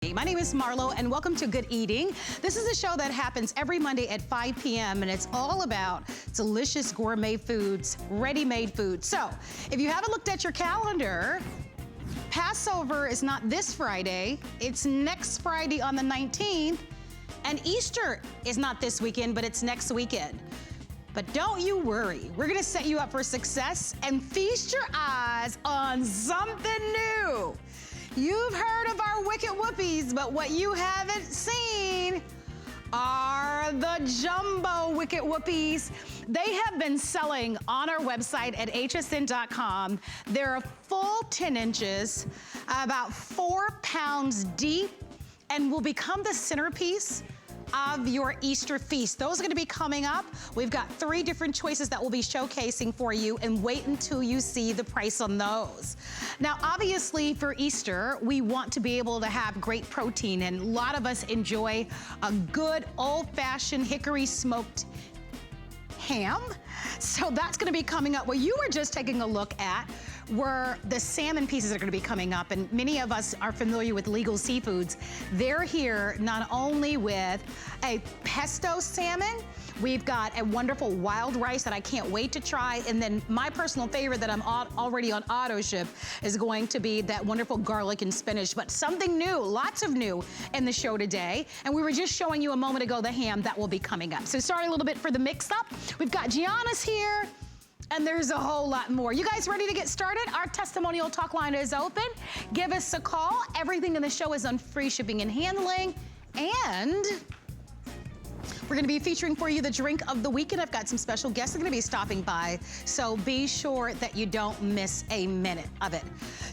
My name is Marlo and welcome to Good Eating. This is a show that happens every Monday at 5 p.m. and it's all about delicious gourmet foods, ready-made foods. So if you haven't looked at your calendar, Passover is not this Friday, it's next Friday on the 19th, and Easter is not this weekend, but it's next weekend. But don't you worry, we're gonna set you up for success and feast your eyes on something new. You've heard of our wicked whoopies, but what you haven't seen are the jumbo wicked whoopies. They have been selling on our website at hsn.com. They're a full 10 inches, about 4 pounds deep, and will become the centerpiece of your Easter feast. Those are gonna be coming up. We've got 3 different choices that we'll be showcasing for you, and wait until you see the price on those. Now, obviously for Easter, we want to be able to have great protein, and a lot of us enjoy a good old-fashioned hickory smoked ham. So that's gonna be coming up. What you were just taking a look at were the salmon pieces that are gonna be coming up, and many of us are familiar with Legal Seafoods. They're here not only with a pesto salmon, we've got a wonderful wild rice that I can't wait to try, and then my personal favorite that I'm already on auto ship is going to be that wonderful garlic and spinach, but something new, lots of new in the show today, and we were just showing you a moment ago the ham that will be coming up. So sorry a little bit for the mix-up. We've got Gianna's here, and there's a whole lot more. You guys ready to get started? Our testimonial talk line is open. Give us a call. Everything in the show is on free shipping and handling. And we're gonna be featuring for you the drink of the week, and I've got some special guests that are gonna be stopping by, so be sure that you don't miss a minute of it.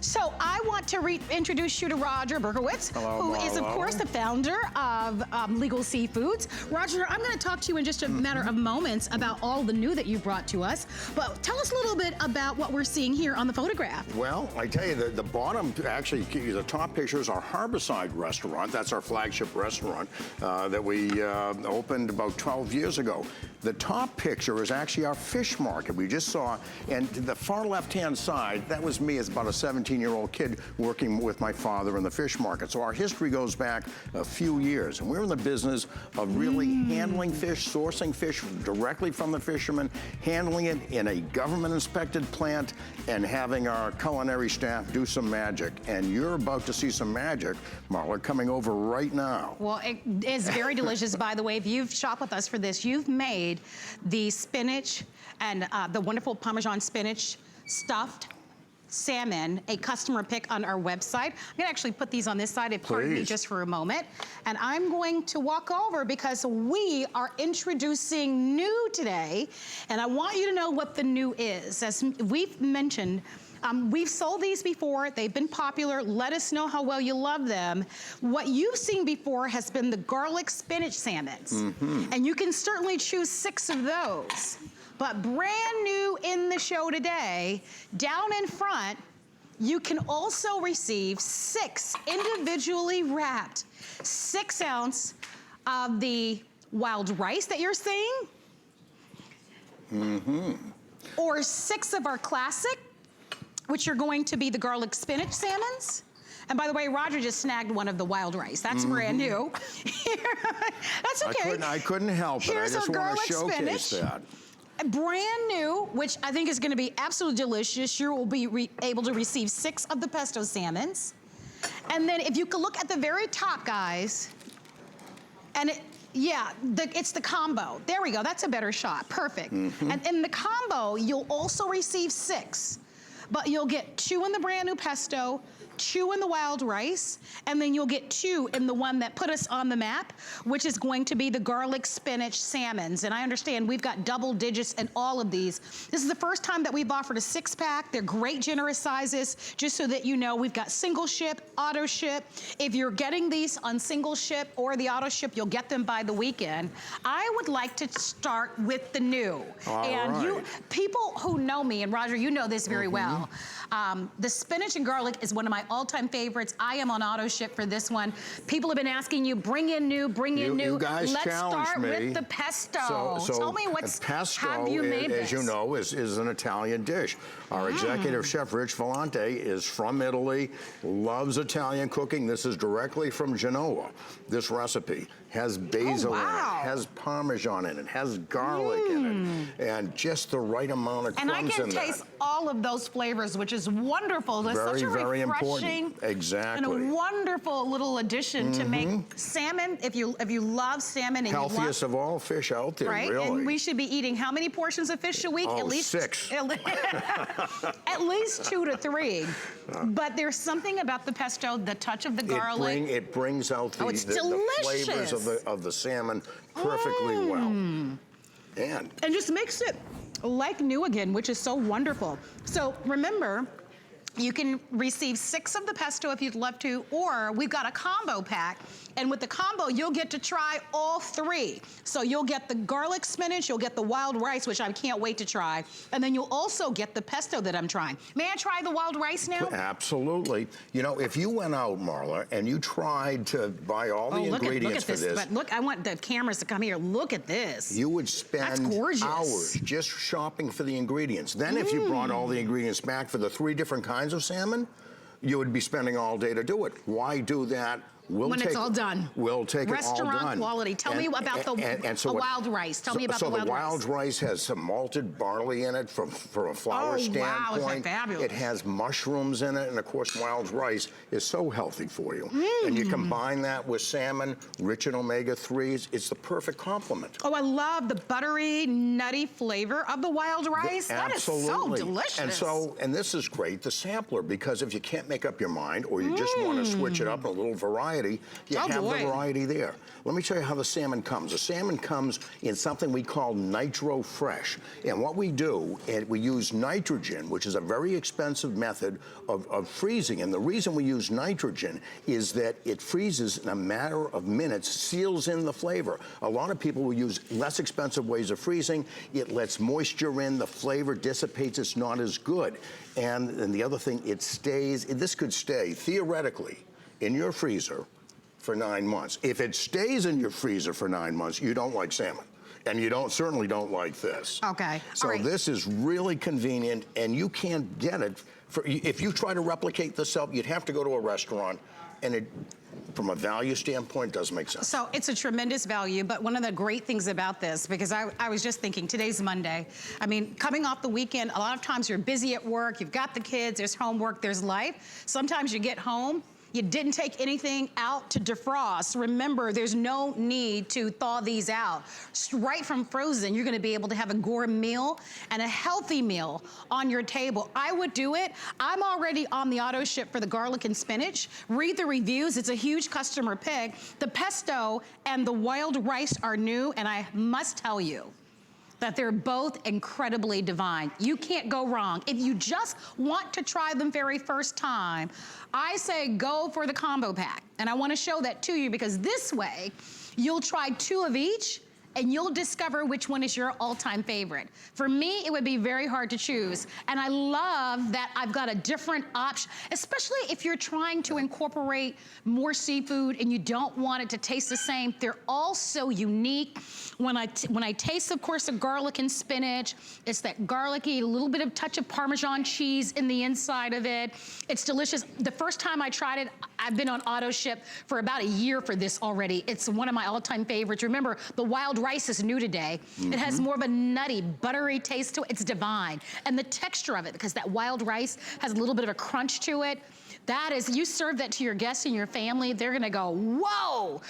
So I want to introduce you to Roger Berkowitz, who is of course the founder of Legal Seafoods. Roger, I'm gonna talk to you in just a matter of moments about all the new that you brought to us, but tell us a little bit about what we're seeing here on the photograph. Well, I tell you, the bottom, actually, the top picture is our Harborside restaurant. That's our flagship restaurant that we opened about 12 years ago. The top picture is actually our fish market we just saw, and to the far left-hand side, that was me as about a 17-year-old kid working with my father in the fish market. So our history goes back a few years, and we're in the business of really handling fish, sourcing fish directly from the fishermen, handling it in a government-inspected plant, and having our culinary staff do some magic. And you're about to see some magic, Marlo, coming over right now. Well, it is very delicious, by the way. If you've shopped with us for this, you've made the spinach and the wonderful Parmesan spinach stuffed salmon a customer pick on our website. I'm gonna actually put these on this side, pardon me just for a moment. And I'm going to walk over because we are introducing new today, and I want you to know what the new is. As we've mentioned, we've sold these before, they've been popular. Let us know how well you love them. What you've seen before has been the garlic spinach salmons. And you can certainly choose 6 of those. But brand new in the show today, down in front, you can also receive 6 individually wrapped 6-ounce of the wild rice that you're seeing. Or 6 of our classic, which are going to be the garlic spinach salmons. And by the way, Roger just snagged one of the wild rice. That's brand new. That's okay. I couldn't help it. I just want to showcase that. Brand new, which I think is gonna be absolutely delicious. You will be able to receive 6 of the pesto salmons. And then if you could look at the very top, guys, and it's the combo. There we go, that's a better shot, perfect. And in the combo, you'll also receive 6. But you'll get 2 in the brand new pesto, 2 in the wild rice, and then you'll get 2 in the one that put us on the map, which is going to be the garlic spinach salmons. And I understand we've got double digits in all of these. This is the first time that we've offered a 6-pack. They're great, generous sizes. Just so that you know, we've got single ship, auto ship. If you're getting these on single ship or the auto ship, you'll get them by the weekend. I would like to start with the new. All right. People who know me, and Roger, you know this very well, The spinach and garlic is one of my all-time favorites. I am on auto ship for this one. People have been asking you, bring in new, bring in new. You guys Let's challenged me. start with the pesto. So Tell me what's, pesto, have you made as you know, is an Italian dish. Our executive chef, Rich Volante, is from Italy, loves Italian cooking. This is directly from Genoa. This recipe has basil in it, has Parmesan in it, has garlic in it, and just the right amount of crumbs in that. And I can taste all of those flavors, which is wonderful. It's such a very refreshing important. Exactly. and a wonderful little addition to make salmon. If you love salmon and healthiest you love, of all fish out there, right? really. And we should be eating how many portions of fish a week? Oh, at least 6. At least 2 to 3. But there's something about the pesto, the touch of the garlic. It brings out the flavors of the salmon perfectly well. And just makes it like new again, which is so wonderful. So remember, you can receive 6 of the pesto if you'd love to, or we've got a combo pack. And with the combo, you'll get to try all 3. So you'll get the garlic spinach, you'll get the wild rice, which I can't wait to try. And then you'll also get the pesto that I'm trying. May I try the wild rice now? Absolutely. You know, if you went out, Marla, and you tried to buy all the ingredients for this. But look, I want the cameras to come here. Look at this. You would spend hours just shopping for the ingredients. Then if you brought all the ingredients back for the 3 different kinds of salmon, you would be spending all day to do it. Why do that? When it's all done. We'll take it all done. Restaurant quality. Tell me about the wild rice. Tell me about the wild rice. So the wild rice has some malted barley in it from a flour standpoint. Wow, is that fabulous. It has mushrooms in it, and of course wild rice is so healthy for you. And you combine that with salmon, rich in omega-3s, it's the perfect complement. Oh, I love the buttery, nutty flavor of the wild rice. That is so delicious. And this is great, the sampler, because if you can't make up your mind or you just want to switch it up, a little variety, you have the variety there. Let me tell you how the salmon comes. The salmon comes in something we call nitro fresh. And what we do, we use nitrogen, which is a very expensive method of freezing. And the reason we use nitrogen is that it freezes in a matter of minutes, seals in the flavor. A lot of people will use less expensive ways of freezing. It lets moisture in, the flavor dissipates, it's not as good. And the other thing, it stays, this could stay, theoretically, in your freezer for 9 months. If it stays in your freezer for 9 months, you don't like salmon. And you certainly don't like this. Okay. So this is really convenient, and you can't get it. If you try to replicate this up, you'd have to go to a restaurant, and from a value standpoint, doesn't make sense. So it's a tremendous value, but one of the great things about this, because I was just thinking, today's Monday. I mean, coming off the weekend, a lot of times you're busy at work, you've got the kids, there's homework, there's life. Sometimes you get home, you didn't take anything out to defrost. Remember, there's no need to thaw these out. Right from frozen, you're gonna be able to have a gourmet meal and a healthy meal on your table. I would do it. I'm already on the auto ship for the garlic and spinach. Read the reviews, it's a huge customer pick. The pesto and the wild rice are new, and I must tell you that they're both incredibly divine. You can't go wrong. If you just want to try them very first time, I say go for the combo pack. And I wanna show that to you because this way, you'll try 2 of each and you'll discover which one is your all-time favorite. For me, it would be very hard to choose. And I love that I've got a different option, especially if you're trying to incorporate more seafood and you don't want it to taste the same. They're all so unique. When I taste, of course, the garlic and spinach, it's that garlicky, a little bit of touch of Parmesan cheese in the inside of it. It's delicious. The first time I tried it, I've been on auto ship for about a year for this already. It's one of my all-time favorites. Remember, the wild rice is new today. It has more of a nutty, buttery taste to it. It's divine. And the texture of it, because that wild rice has a little bit of a crunch to it. That is, you serve that to your guests and your family, they're gonna go, whoa,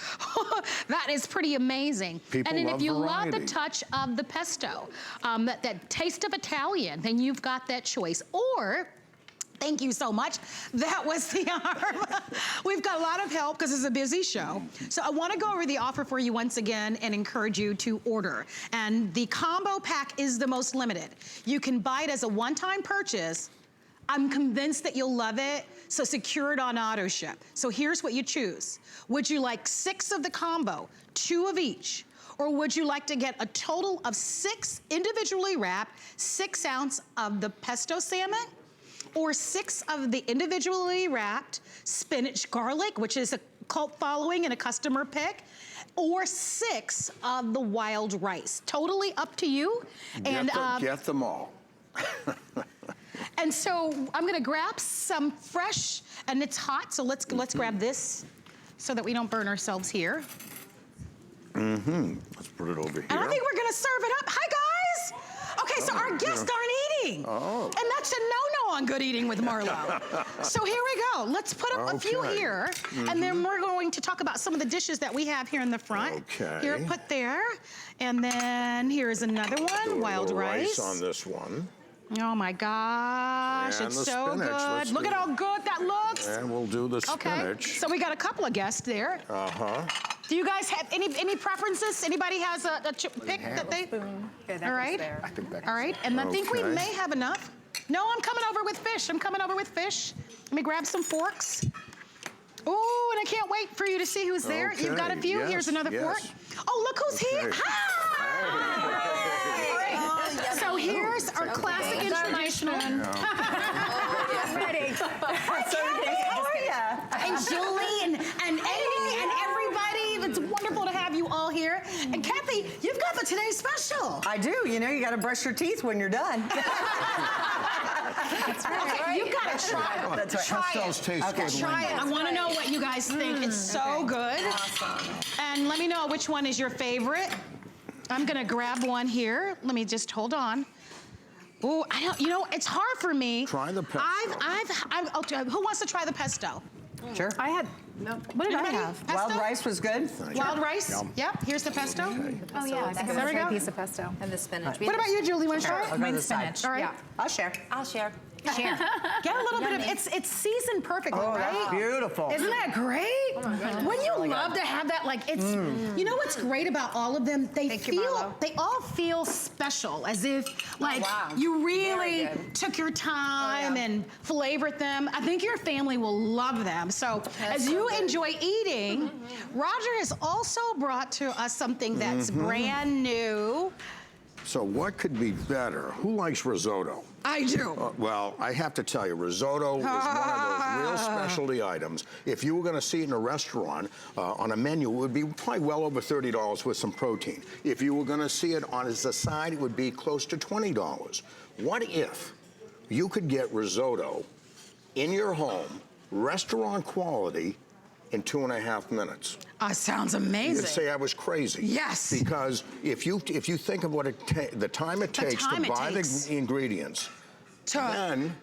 that is pretty amazing. People and then if you variety. love the touch of the pesto, that taste of Italian, then you've got that choice. Or, thank you so much. That was the arm. We've got a lot of help because it's a busy show. So I want to go over the offer for you once again and encourage you to order. And the combo pack is the most limited. You can buy it as a one-time purchase. I'm convinced that you'll love it, so secure it on auto ship. So here's what you choose. Would you like 6 of the combo, 2 of each? Or would you like to get a total of 6 individually wrapped, 6 ounce of the pesto salmon? or 6 of the individually wrapped spinach garlic, which is a cult following and a customer pick, or 6 of the wild rice. Totally up to you. Get them all. And so I'm gonna grab some fresh, and it's hot, so let's grab this so that we don't burn ourselves here. Let's put it over here. And I think we're gonna serve it up. Hi, guys! Okay, so our guests aren't eating. Oh. And that's a no-no on Good Eating with Marlo. So here we go. Let's put up a few here, and then we're going to talk about some of the dishes that we have here in the front. Okay. Here, put there. And then here's another one, Do a wild little rice. on this one. Oh my gosh, And it's the so spinach. good. Let's Look do at how good that looks. And we'll do the spinach. Okay, so we got a couple of guests there. Do you guys have any preferences? Anybody has a pick that they? All right. All right, and I think we may have enough. No, I'm coming over with fish. I'm coming over with fish. Let me grab some forks. Ooh, and I can't wait for you to see who's there. You've got a few. Yes, Here's another yes. fork. Oh, look who's here. Hi! So here's our classic international. Ready. How are you? And Julie and Amy and everybody. It's wonderful to have you all here. And Kathy, you've got the Today Special. I do. You know, you got to brush your teeth when you're done. That's right. Okay, you've got to try it. That's right. Pastels taste good. Try it. I want to know what you guys think. It's so good. Awesome. And let me know which one is your favorite. I'm gonna grab one here. Let me just hold on. Oh, I don't. You know, it's hard for me. Try the pesto. Who wants to try the pesto? Sure. I had, what did Anybody? I have? Pesto? Wild rice was good. Wild rice? Yum. Yep. Here's the pesto. Oh yeah, I think I'm There we gonna try go. a piece of pesto. And the spinach. What about you, Julie? Want to try I'll it? go to the side. Spinach. All right. Yeah. I'll share. I'll share. Share. Get a little bit of it's seasoned perfectly, Oh, right? that's beautiful. Isn't that great? Wouldn't you love to have that? Like it's, you know what's great about all of them? They they all feel special, as if like wow. you really Very good. took your time and flavored them. I think your family will love them. So as you enjoy eating, Roger has also brought to us something that's brand new. So what could be better? Who likes risotto? I do. Well, I have to tell you, risotto is one of those real specialty items. If you were going to see it in a restaurant on a menu, it would be probably well over $30 with some protein. If you were going to see it on as a side, it would be close to $20. What if you could get risotto in your home, restaurant quality, in 2.5 minutes? Sounds amazing. You'd say I was crazy. Yes. Because if you think of what the time it takes to buy the ingredients, then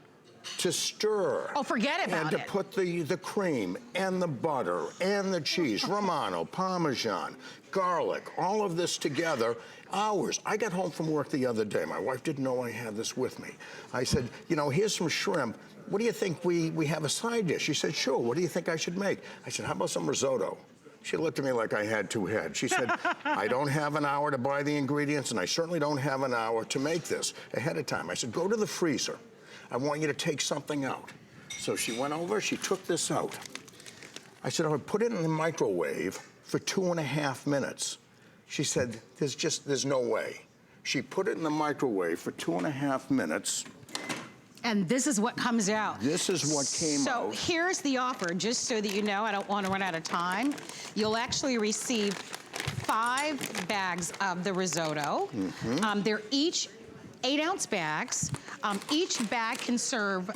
to stir. Oh, forget about and to it. put the cream and the butter and the cheese, Romano, Parmesan, garlic, all of this together, hours. I got home from work the other day. My wife didn't know I had this with me. I said, you know, here's some shrimp. What do you think we have a side dish? She said, sure. What do you think I should make? I said, how about some risotto? She looked at me like I had two heads. She said, I don't have an hour to buy the ingredients, and I certainly don't have an hour to make this ahead of time. I said, go to the freezer. I want you to take something out. So she went over, she took this out. I said, I would put it in the microwave for 2.5 minutes. She said, there's no way. She put it in the microwave for 2.5 minutes. And this is what comes out. This is what came out. So here's the offer, just so that you know, I don't want to run out of time. You'll actually receive 5 bags of the risotto. They're each 8-ounce bags. Each bag can serve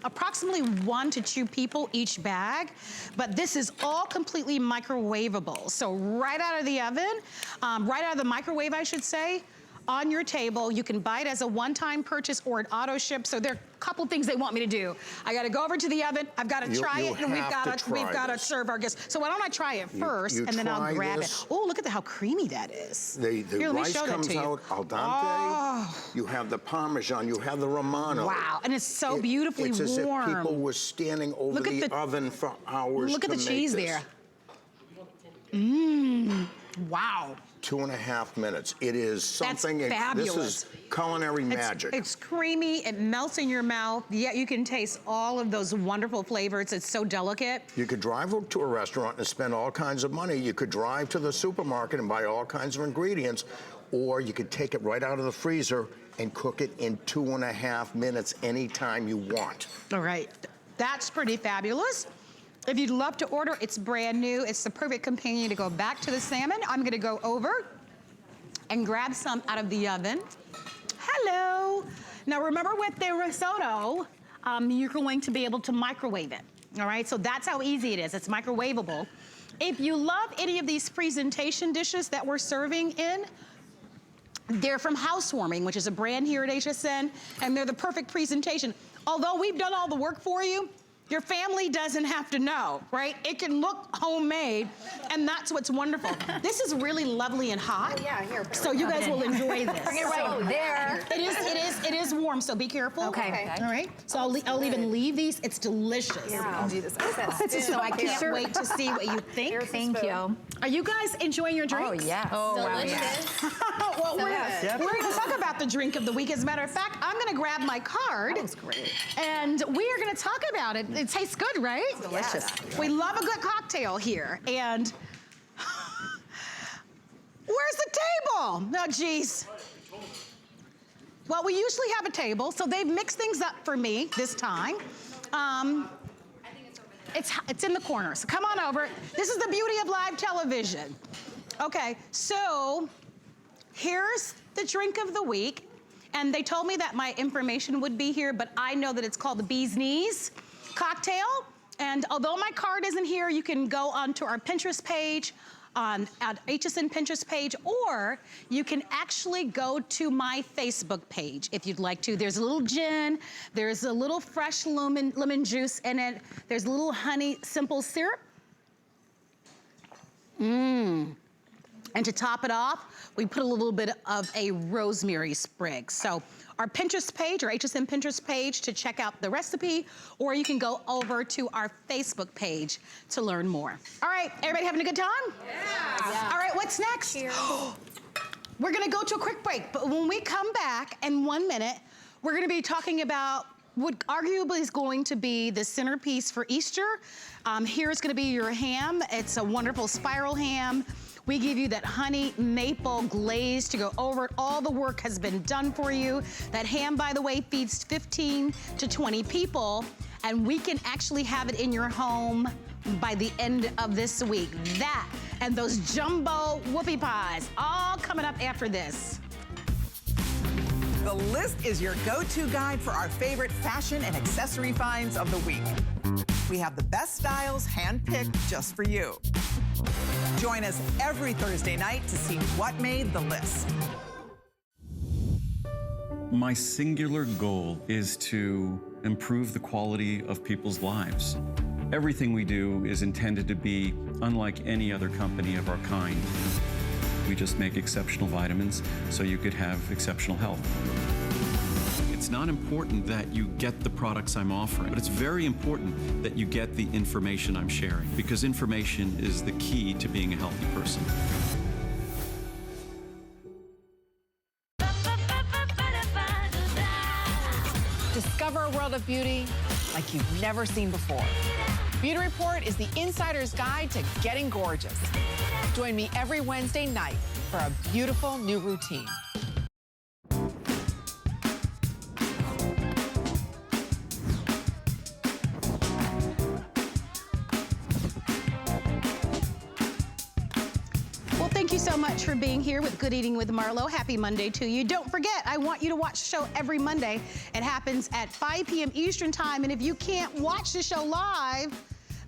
approximately 1 to 2 people each bag, but this is all completely microwavable. So right out of the oven, right out of the microwave, I should say, on your table. You can buy it as a one-time purchase or an auto ship. So there are a couple things they want me to do. I got to go over to the oven. I've got to try it, and we've got to serve our guests. So why don't I try it first, and then I'll grab it. Oh, look at how creamy that is. The Here, rice comes out al dente. Oh. You have the Parmesan. You have the Romano. Wow, and it's so beautifully warm. It's as if people were standing over the oven for hours. Look at the cheese there. Wow. 2.5 minutes. It is something. That's fabulous. This is culinary magic. It's creamy. It melts in your mouth. Yet you can taste all of those wonderful flavors. It's so delicate. You could drive to a restaurant and spend all kinds of money. You could drive to the supermarket and buy all kinds of ingredients. or you could take it right out of the freezer and cook it in 2.5 minutes anytime you want. All right, that's pretty fabulous. If you'd love to order, it's brand new. It's the perfect companion to go back to the salmon. I'm gonna go over and grab some out of the oven. Hello. Now remember with the risotto, you're going to be able to microwave it. All right, so that's how easy it is. It's microwavable. If you love any of these presentation dishes that we're serving in, they're from Housewarming, which is a brand here at HSN, and they're the perfect presentation. Although we've done all the work for you, your family doesn't have to know, right? It can look homemade, and that's what's wonderful. This is really lovely and hot. Oh, yeah, here. So you guys will enjoy this. Bring it right there. It is warm, so be careful. Okay. All right. So I'll even leave these. It's delicious. Yeah, I'll do this. What is that? So I can't wait to see what you think. Thank you. Are you guys enjoying your drinks? Oh, yes. Oh, wow. Delicious. Well, we're going to talk about the drink of the week. As a matter of fact, I'm going to grab my card. That was great. And we are going to talk about it. It tastes good, right? Delicious. We love a good cocktail here. And where's the table? Oh, geez. Well, we usually have a table, so they've mixed things up for me this time. It's in the corner, so come on over. This is the beauty of live television. Okay, so here's the drink of the week. And they told me that my information would be here, but I know that it's called the Bee's Knees cocktail. And although my card isn't here, you can go onto our Pinterest page, at HSN Pinterest page, or you can actually go to my Facebook page if you'd like to. There's a little gin, there's a little fresh lemon juice in it, there's a little honey simple syrup. And to top it off, we put a little bit of a rosemary sprig. So our Pinterest page, our HSN Pinterest page to check out the recipe, or you can go over to our Facebook page to learn more. All right, everybody having a good time? Yeah. All right, what's next? We're gonna go to a quick break, but when we come back in 1 minute, we're gonna be talking about what arguably is going to be the centerpiece for Easter. Here's gonna be your ham. It's a wonderful spiral ham. We give you that honey maple glaze to go over it. All the work has been done for you. That ham, by the way, feeds 15 to 20 people, and we can actually have it in your home by the end of this week. That and those jumbo whoopie pies, all coming up after this. The list is your go-to guide for our favorite fashion and accessory finds of the week. We have the best styles handpicked just for you. Join us every Thursday night to see what made the list. My singular goal is to improve the quality of people's lives. Everything we do is intended to be unlike any other company of our kind. We just make exceptional vitamins so you could have exceptional health. It's not important that you get the products I'm offering, but it's very important that you get the information I'm sharing, because information is the key to being a healthy person. Discover a world of beauty like you've never seen before. Beauty Report is the insider's guide to getting gorgeous. Join me every Wednesday night for a beautiful new routine. Thank you so much for being here with Good Eating with Marlo. Happy Monday to you. Don't forget, I want you to watch the show every Monday. It happens at 5 p.m. Eastern time, and if you can't watch the show live,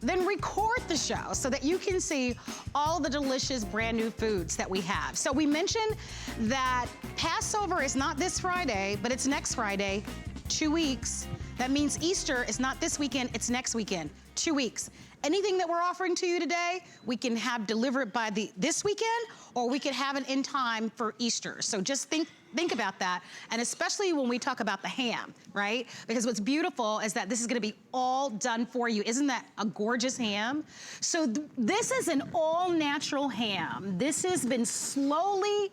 then record the show so that you can see all the delicious brand new foods that we have. So we mentioned that Passover is not this Friday, but it's next Friday, 2 weeks. That means Easter is not this weekend, it's next weekend, 2 weeks. Anything that we're offering to you today, we can have delivered by this weekend, or we could have it in time for Easter. So just think about that, and especially when we talk about the ham, right? Because what's beautiful is that this is gonna be all done for you. Isn't that a gorgeous ham? So this is an all-natural ham. This has been slowly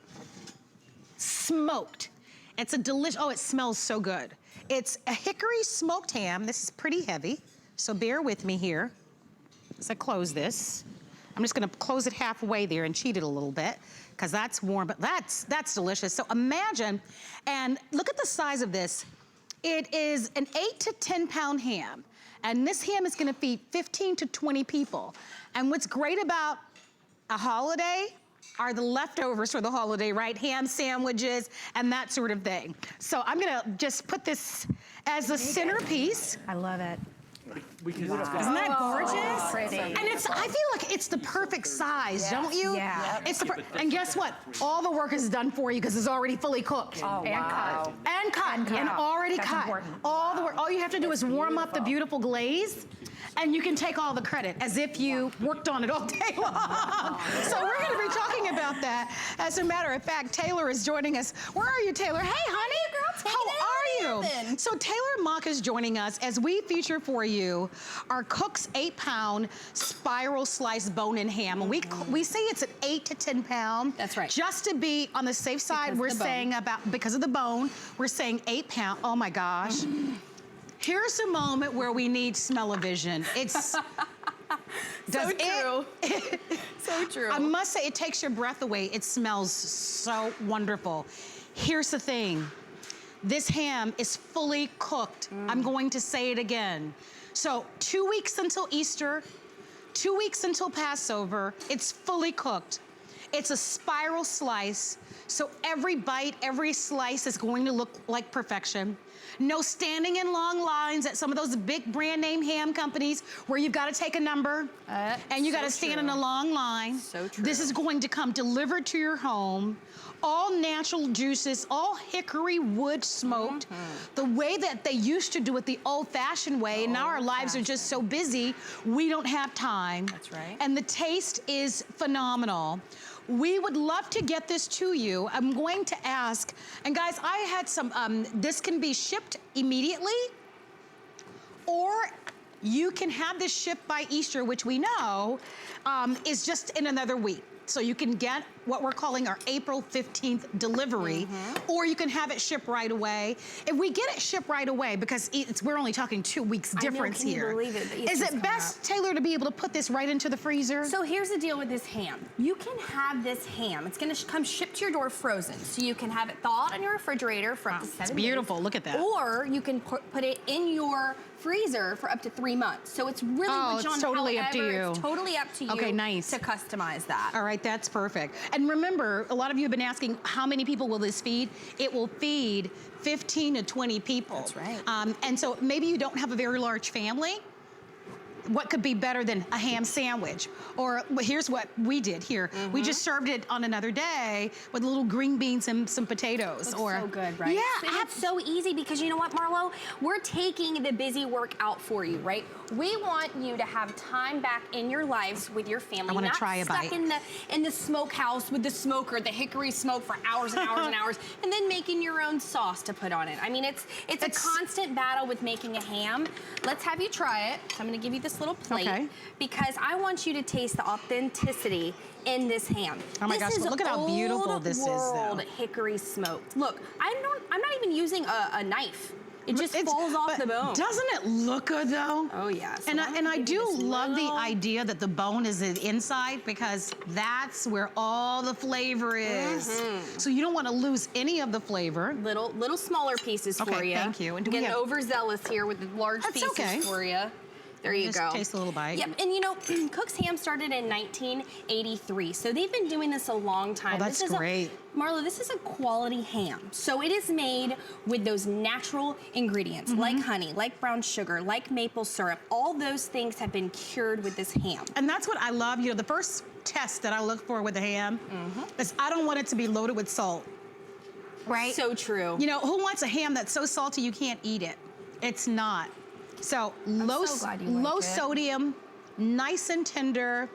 smoked. It's a delicious, oh, it smells so good. It's a hickory smoked ham. This is pretty heavy, so bear with me here as I close this. I'm just gonna close it halfway there and cheat it a little bit, because that's warm, but that's delicious. So imagine, and look at the size of this. It is an 8 to 10 pound ham. And this ham is gonna feed 15 to 20 people. And what's great about a holiday are the leftovers for the holiday, right? Ham sandwiches and that sort of thing. So I'm gonna just put this as a centerpiece. I love it. Isn't that gorgeous? Pretty. And I feel like it's the perfect size, don't you? Yeah. It's and guess what? All the work is done for you because it's already fully cooked. Oh, wow. And cut. And already That's cut. important. All the work. All you have to do is warm up the beautiful glaze, and you can take all the credit as if you worked on it all day long. So we're going to be talking about that. As a matter of fact, Taylor is joining us. Where are you, Taylor? Hey, honey. How are you? So Taylor Mock is joining us as we feature for you our Cook's 8-pound spiral sliced bone-in ham. And we say it's an 8 to 10 pound. That's right. Just to be on the safe side, we're saying because of the bone, we're saying 8 pound. Oh my gosh. Here's a moment where we need smell-o-vision. It's So true. So true. I must say, it takes your breath away. It smells so wonderful. Here's the thing. This ham is fully cooked. I'm going to say it again. So 2 weeks until Easter, 2 weeks until Passover, it's fully cooked. It's a spiral slice, so every bite, every slice is going to look like perfection. No standing in long lines at some of those big brand name ham companies where you've got to take a number and you got to stand in a long line. So true. This is going to come delivered to your home. All natural juices, all hickory wood smoked, the way that they used to do it the old-fashioned way, and now our lives are just so busy, we don't have time. That's right. And the taste is phenomenal. We would love to get this to you. I'm going to ask, and guys, I had some, this can be shipped immediately, or you can have this shipped by Easter, which we know is just in another week. So you can get what we're calling our April 15th delivery, or you can have it shipped right away. If we get it shipped right away, because we're only talking 2 weeks difference can you here. believe it? Is it best, Taylor, to be able to put this right into the freezer? So here's the deal with this ham. You can have this ham. It's gonna come shipped to your door frozen. So you can have it thawed in your refrigerator for up to 7 days. It's beautiful, look at that. Or you can put it in your freezer for up to 3 months. So it's really it's totally up to you. It's totally up to you Okay, nice. to customize that. All right, that's perfect. And remember, a lot of you have been asking, how many people will this feed? It will feed 15 to 20 people. That's right. And so maybe you don't have a very large family. What could be better than a ham sandwich? Or here's what we did here. We just served it on another day with little green beans and some potatoes. Looks so good, right? Yeah. And it's so easy because you know what, Marlo? We're taking the busy work out for you, right? We want you to have time back in your lives with your family. I want to not try a bite. stuck in the smokehouse with the smoker, the hickory smoke for hours and hours and hours, and then making your own sauce to put on it. I mean, it's a constant battle with making a ham. Let's have you try it. So I'm going to give you this little plate because I want you to taste the authenticity in this ham. Oh my gosh, look at how beautiful this is, though. Hickory smoked. Look, I'm not even using a knife. It just falls off the bone. Doesn't it look good, though? Oh, yeah. So And I do love the idea that the bone is the inside, because that's where all the flavor is. So you don't want to lose any of the flavor. Little smaller pieces for you. Thank you. And do we Getting have... overzealous here with the large pieces for you. There you just go. Taste a little bite. Yep, and you know, Cook's Ham started in 1983, so they've been doing this a long time. Oh, that's great. Marlo, this is a quality ham. So it is made with those natural ingredients, like honey, like brown sugar, like maple syrup. All those things have been cured with this ham. And that's what I love. You know, the first test that I look for with a ham is I don't want it to be loaded with salt. Right? So true. You know, who wants a ham that's so salty you can't eat it? It's not. So low sodium, nice and tender.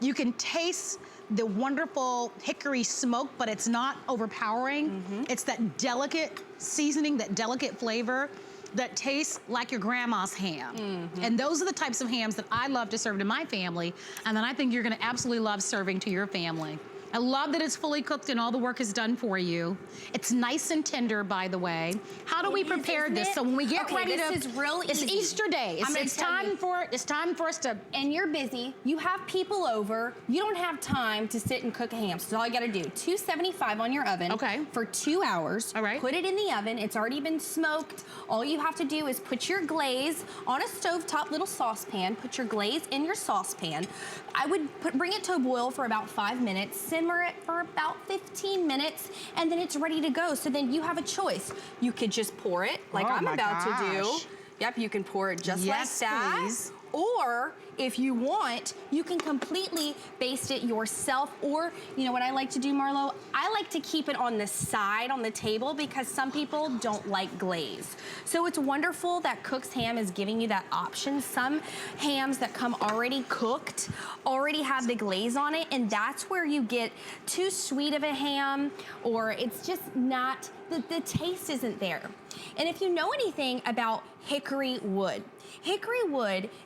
You can taste the wonderful hickory smoke, but it's not overpowering. It's that delicate seasoning, that delicate flavor that tastes like your grandma's ham. And those are the types of hams that I love to serve to my family, and then I think you're gonna absolutely love serving to your family. I love that it's fully cooked and all the work is done for you. It's nice and tender, by the way. How do we prepare this? So when we get ready to, this is real it's easy. Easter day. It's time for us to. And you're busy. You have people over. You don't have time to sit and cook a ham. So all you got to do, 275 on your oven for 2 hours. All right. Put it in the oven. It's already been smoked. All you have to do is put your glaze on a stovetop little saucepan. Put your glaze in your saucepan. I would bring it to a boil for about 5 minutes. Simmer it for about 15 minutes, and then it's ready to go. So then you have a choice. You could just pour it like I'm about to do. Yep, you can pour it just like that. Please. Or if you want, you can completely baste it yourself. Or, you know what I like to do, Marlo? I like to keep it on the side on the table because some people don't like glaze. So it's wonderful that Cook's Ham is giving you that option. Some hams that come already cooked already have the glaze on it, and that's where you get too sweet of a ham, or it's just not, the taste isn't there. And if you know anything about hickory wood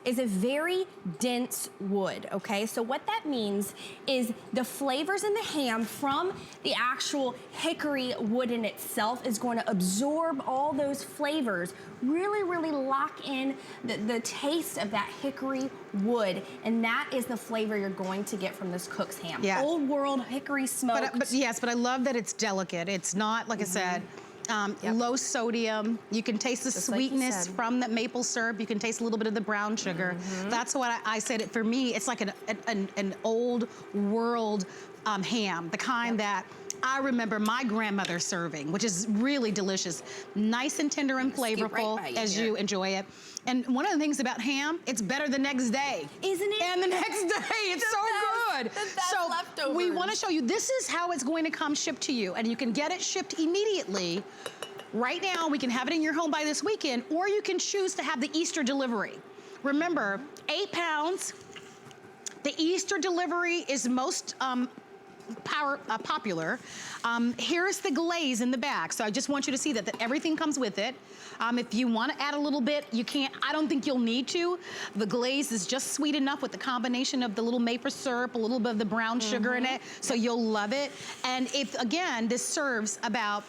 is a very dense wood, okay? So what that means is the flavors in the ham from the actual hickory wood in itself is going to absorb all those flavors, really, really lock in the taste of that hickory wood, and that is the flavor you're going to get from this Cook's Ham. Yeah. Old world hickory smoked. But I love that it's delicate. It's not, like I said, low sodium. You can taste the sweetness from the maple syrup. You can taste a little bit of the brown sugar. That's what I said. For me, it's like an old world ham, the kind that I remember my grandmother serving, which is really delicious. Nice and tender and flavorful as you enjoy it. And one of the things about ham, it's better the next day. Isn't it? And the next day, it's so good. So leftovers. we want to show you, this is how it's going to come shipped to you. And you can get it shipped immediately. Right now, we can have it in your home by this weekend, or you can choose to have the Easter delivery. Remember, 8 pounds. The Easter delivery is most popular. Here's the glaze in the back. So I just want you to see that everything comes with it. If you want to add a little bit, you can't. I don't think you'll need to. The glaze is just sweet enough with the combination of the little maple syrup, a little bit of the brown sugar in it, so you'll love it. And if, again, this serves about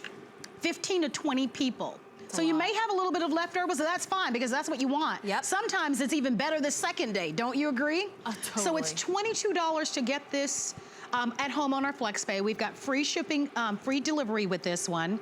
15 to 20 people. So you may have a little bit of leftovers, so that's fine because that's what you want. Yep. Sometimes it's even better the second day. Don't you agree? Totally. So it's $22 to get this at home on our FlexPay. We've got free shipping, free delivery with this one.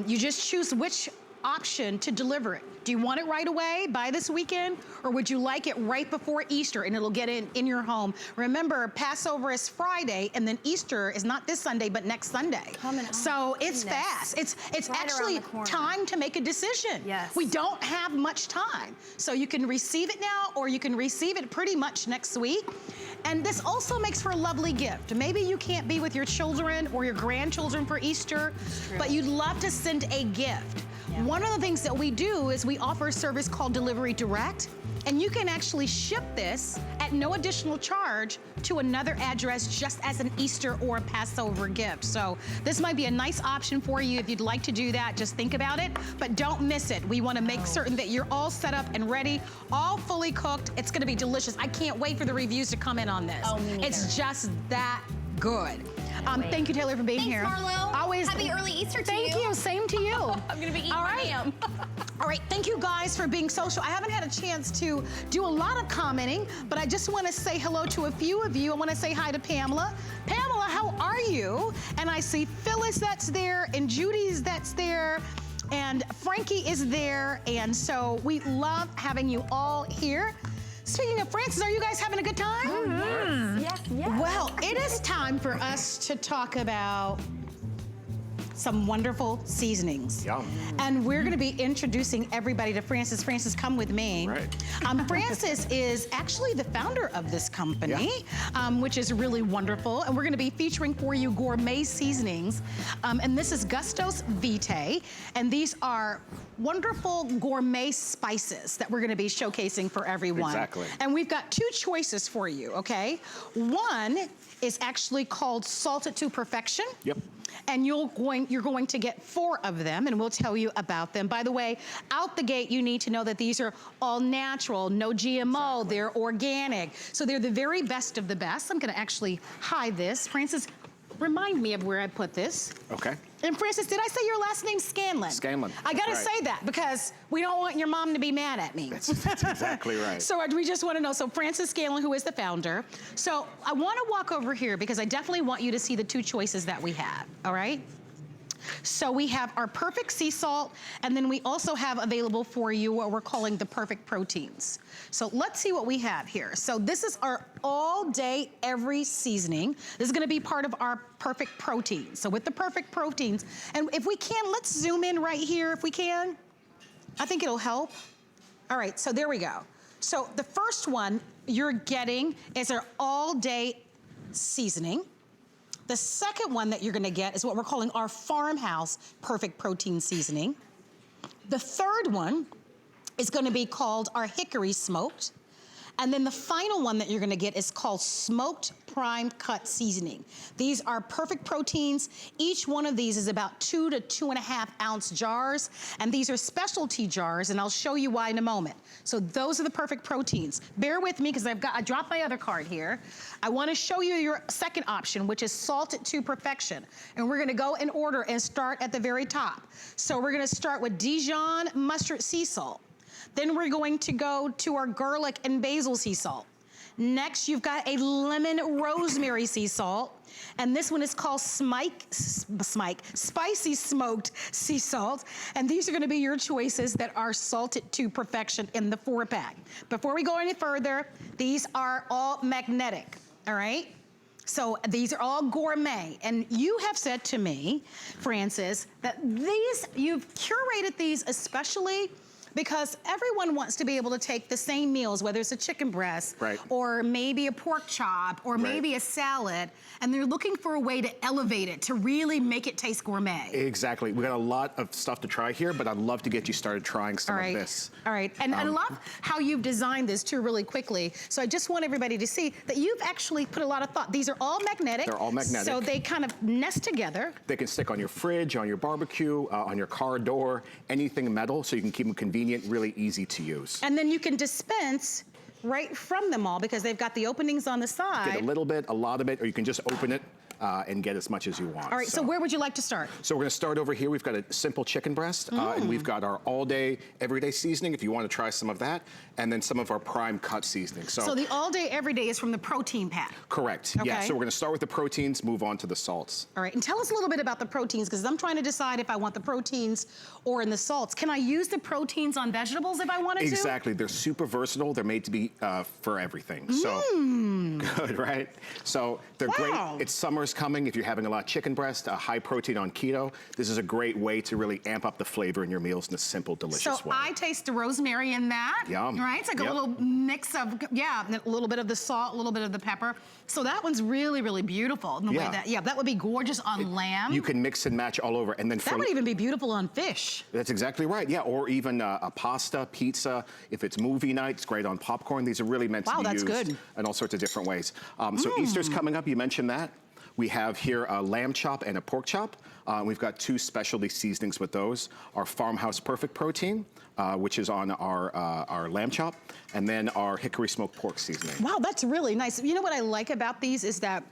You just choose which option to deliver it. Do you want it right away by this weekend, or would you like it right before Easter and it'll get in your home? Remember, Passover is Friday, and then Easter is not this Sunday, but next Sunday. So it's fast. It's right actually time to make a decision. Yes. We don't have much time. So you can receive it now, or you can receive it pretty much next week. And this also makes for a lovely gift. Maybe you can't be with your children or your grandchildren for Easter, but you'd love to send a gift. One of the things that we do is we offer a service called Delivery Direct, and you can actually ship this at no additional charge to another address just as an Easter or a Passover gift. So this might be a nice option for you if you'd like to do that. Just think about it, but don't miss it. We want to make certain that you're all set up and ready, all fully cooked. It's going to be delicious. I can't wait for the reviews to come in on this. Oh, me neither. It's just that good. Thank you, Taylor, for being here. Thanks, Marlo. Always. Happy early Easter to you. Thank you. Same to you. I'm going to be eating my ham. All right, thank you guys for being social. I haven't had a chance to do a lot of commenting, but I just want to say hello to a few of you. I want to say hi to Pamela. Pamela, how are you? And I see Phyllis that's there, and Judy's that's there, and Frankie is there, and so we love having you all here. Speaking of Francis, are you guys having a good time? Yes, yes. Well, it is time for us to talk about some wonderful seasonings. Yum. And we're gonna be introducing everybody to Francis. Francis, come with me. Right. Francis is actually the founder of this company, which is really wonderful. And we're gonna be featuring for you gourmet seasonings. And this is Gustos Vitae. And these are wonderful gourmet spices that we're gonna be showcasing for everyone. Exactly. And we've got 2 choices for you, okay? One is actually called Salted to Perfection. Yep. And you're going to get 4 of them, and we'll tell you about them. By the way, out the gate, you need to know that these are all natural, no GMO, they're organic. So they're the very best of the best. I'm gonna actually hide this. Francis, remind me of where I put this. Okay. And Francis, did I say your last name Scanlon? Scanlon. I gotta That's right. say that because we don't want your mom to be mad at me. That's exactly right. So we just wanna know, so Francis Scanlon, who is the founder. So I wanna walk over here because I definitely want you to see the two choices that we have, all right? So we have our perfect sea salt, and then we also have available for you what we're calling the perfect proteins. So let's see what we have here. So this is our all day, every seasoning. This is gonna be part of our perfect proteins. So with the perfect proteins, and if we can, let's zoom in right here if we can. I think it'll help. All right, so there we go. So the first one you're getting is our all day seasoning. The second one that you're gonna get is what we're calling our farmhouse perfect protein seasoning. The third one is gonna be called our hickory smoked. And then the final one that you're gonna get is called smoked prime cut seasoning. These are perfect proteins. Each one of these is about 2 to 2.5 ounce jars, and these are specialty jars, and I'll show you why in a moment. So those are the perfect proteins. Bear with me, because I dropped my other card here. I wanna show you your second option, which is salted to perfection. And we're gonna go in order and start at the very top. So we're gonna start with Dijon mustard sea salt. Then we're going to go to our garlic and basil sea salt. Next, you've got a lemon rosemary sea salt. And this one is called spicy smoked sea salt. And these are gonna be your choices that are salted to perfection in the 4-pack. Before we go any further, these are all magnetic, all right? So these are all gourmet. And you have said to me, Francis, that you've curated these especially because everyone wants to be able to take the same meals, whether it's a chicken breast, right, or maybe a pork chop, or maybe a salad, and they're looking for a way to elevate it, to really make it taste gourmet. Exactly. We got a lot of stuff to try here, but I'd love to get you started trying some of this. All right, and I love how you've designed this too really quickly. So I just want everybody to see that you've actually put a lot of thought. These are all magnetic. They're all magnetic. So they kind of nest together. They can stick on your fridge, on your barbecue, on your car door, anything metal, so you can keep them convenient, really easy to use. And then you can dispense right from them all because they've got the openings on the side. Get a little bit, a lot of it, or you can just open it and get as much as you want. All right, so where would you like to start? So we're gonna start over here. We've got a simple chicken breast, and we've got our all-day, everyday seasoning, if you wanna try some of that, and then some of our prime cut seasoning. So the all-day, everyday is from the protein pack? Correct, okay. Yeah. So we're gonna start with the proteins, move on to the salts. All right, and tell us a little bit about the proteins, because I'm trying to decide if I want the proteins or in the salts. Can I use the proteins on vegetables if I wanted to? Exactly, they're super versatile. They're made to be for everything. So, good, right? So they're great. It's summer's coming. If you're having a lot of chicken breast, high protein on keto, this is a great way to really amp up the flavor in your meals in a simple, delicious way. So I taste the rosemary in that. Yum. Right? It's like a little mix of, a little bit of the salt, a little bit of the pepper. So that one's really, really beautiful in the way that, that would be gorgeous on lamb. You can mix and match all over. And then that would even be beautiful on fish. That's exactly right, yeah. Or even a pasta, pizza. If it's movie night, it's great on popcorn. These are really meant to be used in all sorts of different ways. So Easter's coming up, you mentioned that. We have here a lamb chop and a pork chop. We've got 2 specialty seasonings with those. Our Farmhouse Perfect Protein, which is on our lamb chop, and then our hickory smoked pork seasoning. Wow, that's really nice. You know what I like about these is that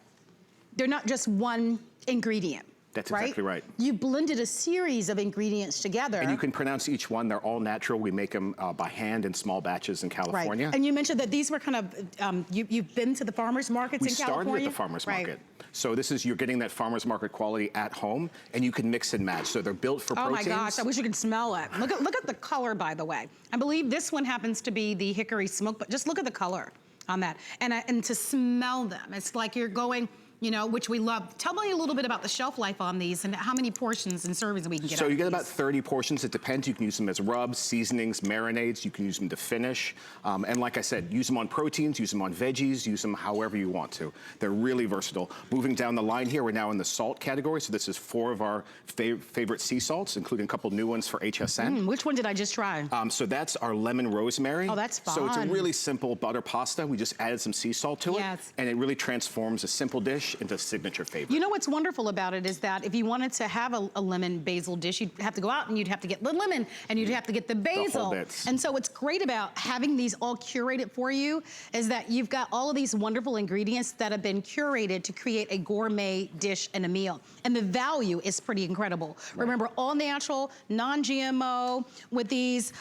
they're not just one ingredient. That's exactly right. You blended a series of ingredients together. And you can pronounce each one. They're all natural. We make them by hand in small batches in California. Right. And you mentioned that these were kind of, you've been to the farmers markets in California? We started at the farmers market. So this is, you're getting that farmers market quality at home, and you can mix and match. So they're built for proteins. Oh my gosh, I wish you could smell it. Look at the color, by the way. I believe this one happens to be the hickory smoke, but just look at the color on that. And to smell them, it's like you're going, you know, which we love. Tell me a little bit about the shelf life on these and how many portions and servings we can get. So you get about 30 portions. It depends. You can use them as rubs, seasonings, marinades. You can use them to finish. And like I said, use them on proteins, use them on veggies, use them however you want to. They're really versatile. Moving down the line here, we're now in the salt category. So this is 4 of our favorite sea salts, including a couple new ones for HSN. Which one did I just try? So that's our lemon rosemary. Oh, that's fun. So it's a really simple butter pasta. We just added some sea salt to it. And it really transforms a simple dish dish into signature favorite. You know what's wonderful about it is that if you wanted to have a lemon basil dish, you'd have to go out and you'd have to get the lemon and you'd have to get the basil. The whole bits. And so what's great about having these all curated for you is that you've got all of these wonderful ingredients that have been curated to create a gourmet dish and a meal. And the value is pretty incredible. Right. Remember, all natural, non-GMO, with these,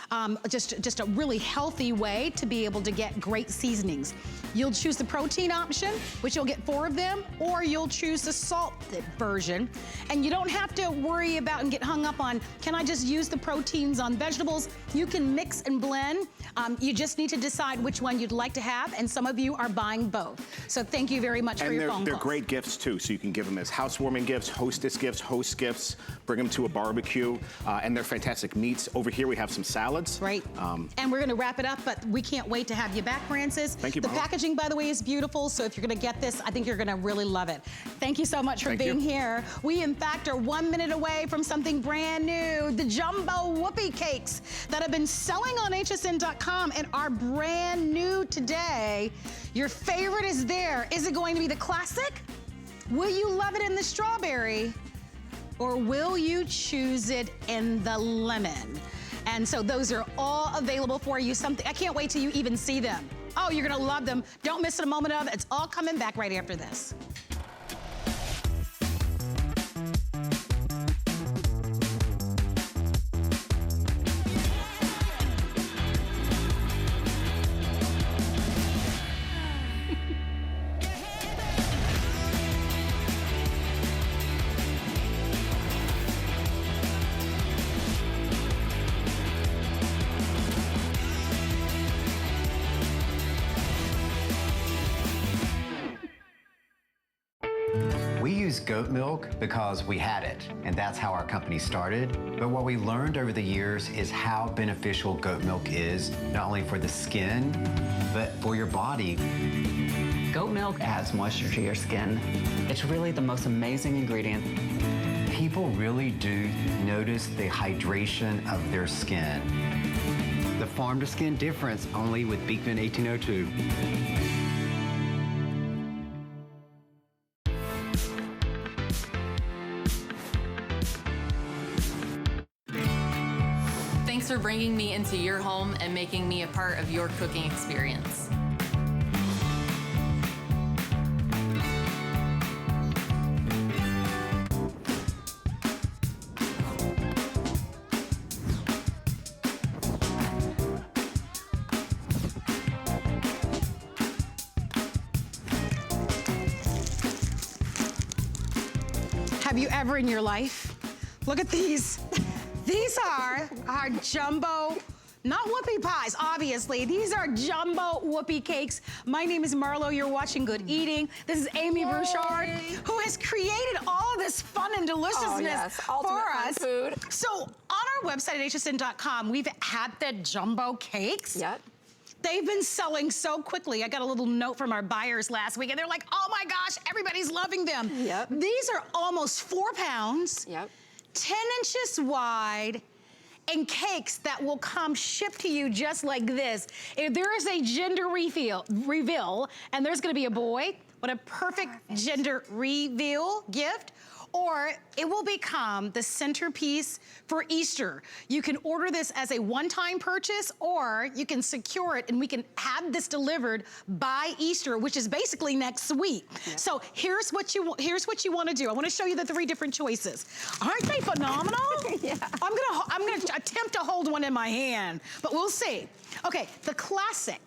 just a really healthy way to be able to get great seasonings. You'll choose the protein option, which you'll get 4 of them, or you'll choose the salted version. And you don't have to worry about and get hung up on, can I just use the proteins on vegetables? You can mix and blend. You just need to decide which one you'd like to have, and some of you are buying both. So thank you very much for your phone calls. And they're great gifts too, so you can give them as housewarming gifts, hostess gifts, host gifts, bring them to a barbecue, and they're fantastic meats. Over here we have some salads. Right, and we're gonna wrap it up, but we can't wait to have you back, Francis. Thank you, The Marlo. packaging, by the way, is beautiful, so if you're gonna get this, I think you're gonna really love it. Thank you so much for being here. We, in fact, are 1 minute away from something brand new, the jumbo whoopie cakes that have been selling on hsn.com and are brand new today. Your favorite is there. Is it going to be the classic? Will you love it in the strawberry? Or will you choose it in the lemon? And so those are all available for you. I can't wait till you even see them. Oh, you're gonna love them. Don't miss a moment of it. It's all coming back right after this. We use goat milk because we had it, and that's how our company started. But what we learned over the years is how beneficial goat milk is, not only for the skin, but for your body. Goat milk adds moisture to your skin. It's really the most amazing ingredient. People really do notice the hydration of their skin. The farm-to-skin difference only with Beekman 1802. Thanks for bringing me into your home and making me a part of your cooking experience. Have you ever in your life, look at these. These are our jumbo, not whoopie pies, obviously. These are jumbo whoopie cakes. My name is Marlo, you're watching Good Eating. This is Amy Bouchard, who has created all of this fun and deliciousness for us. Food. So on our website at hsn.com, we've had the jumbo cakes. Yep. They've been selling so quickly. I got a little note from our buyers last week, and they're like, oh my gosh, everybody's loving them. Yep. These are almost 4 pounds. Yep. 10 inches wide, and cakes that will come shipped to you just like this. If there is a gender reveal, and there's gonna be a boy, what a perfect gender reveal gift. Or it will become the centerpiece for Easter. You can order this as a one-time purchase, or you can secure it and we can have this delivered by Easter, which is basically next week. Yeah. So here's what you want to do. I want to show you the 3 different choices. Aren't they phenomenal? Yeah. I'm gonna attempt to hold one in my hand, but we'll see. Okay, the classic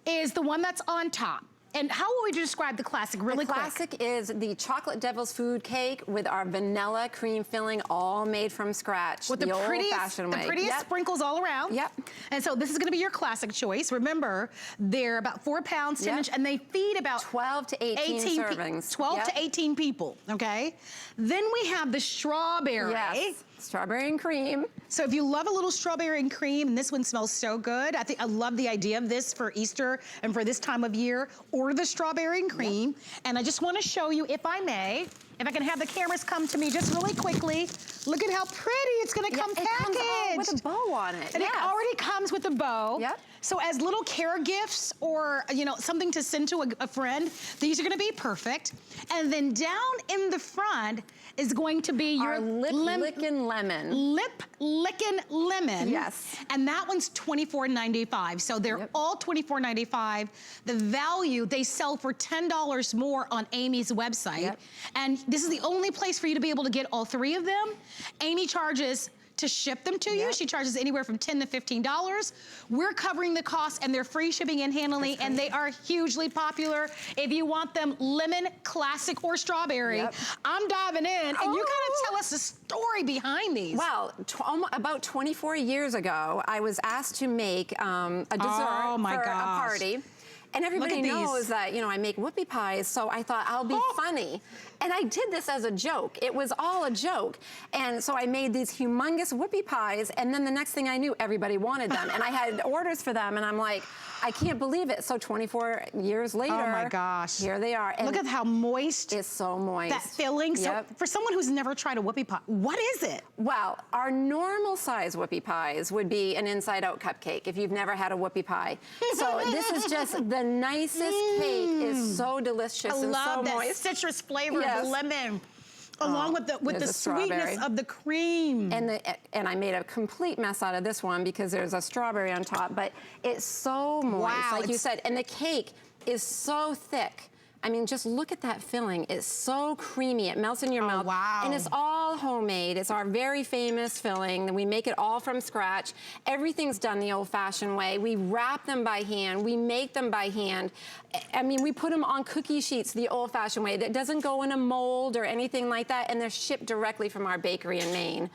is the one that's on top. And how will we describe the classic really quick? The classic is the chocolate devil's food cake with our vanilla cream filling, all made from scratch. With the prettiest sprinkles all around. Yep. And so this is gonna be your classic choice. Remember, they're about 4 pounds, 10 inch, and they feed about 12 to 18 servings. 12 to 18 people, okay? Then we have the strawberry. Yes. Strawberry and cream. So if you love a little strawberry and cream, and this one smells so good, I love the idea of this for Easter and for this time of year. Order the strawberry and cream. Yep. And I just want to show you, if I may, If I can have the cameras come to me just really quickly. Look at how pretty it's gonna come packaged. It comes with a bow on it. And it already comes with a bow. Yep. So as little care gifts or, you know, something to send to a friend, these are gonna be perfect. And then down in the front is going to be your lip-licking lemon. Lip-licking lemon. Yes. And that one's $24.95. So they're all $24.95. The value, they sell for $10 more on Amy's website. And this is the only place for you to be able to get all three of them. Amy charges to ship them to you. She charges anywhere from $10 to $15. We're covering the cost, and they're free shipping and handling, and they are hugely popular. If you want them lemon, classic, or strawberry, I'm diving in, and you kind of tell us the story behind these. Well, about 24 years ago, I was asked to make a dessert for a party. And everybody knows that, you know, I make whoopie pies, so I thought I'll be funny. And I did this as a joke. It was all a joke. And so I made these humongous whoopie pies, and then the next thing I knew, everybody wanted them. And I had orders for them, and I'm like, I can't believe it. So 24 years later, oh my gosh, here they are. And look at how moist. It's so moist. That filling. So for someone who's never tried a whoopie pie, what is it? Well, our normal size whoopie pies would be an inside-out cupcake if you've never had a whoopie pie. So this is just the nicest cake. It's so delicious and so moist. I love that citrus flavor of the lemon. Along with the sweetness of the cream. And I made a complete mess out of this one because there's a strawberry on top, but it's so moist, like you said. And the cake is so thick. I mean, just look at that filling. It's so creamy. It melts in your mouth. Wow. And it's all homemade. It's our very famous filling. We make it all from scratch. Everything's done the old-fashioned way. We wrap them by hand. We make them by hand. I mean, we put them on cookie sheets the old-fashioned way. That doesn't go in a mold or anything like that. And they're shipped directly from our bakery in Maine.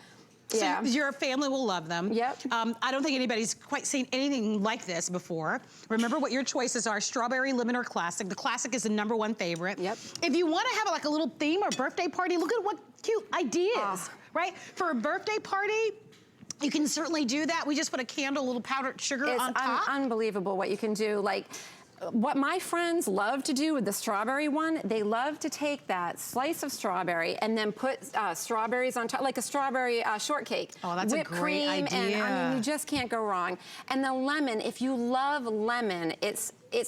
So your family will love them. I don't think anybody's quite seen anything like this before. Remember what your choices are, strawberry, lemon, or classic. The classic is the #1 favorite. If you want to have like a little theme or birthday party, look at what cute ideas, right? For a birthday party, you can certainly do that. We just put a candle, a little powdered sugar on top. It's unbelievable what you can do. Like, what my friends love to do with the strawberry one, they love to take that slice of strawberry and then put strawberries on top, like a strawberry shortcake. Oh, that's whipped a great cream, idea. And I mean, you just can't go wrong. And the lemon, if you love lemon,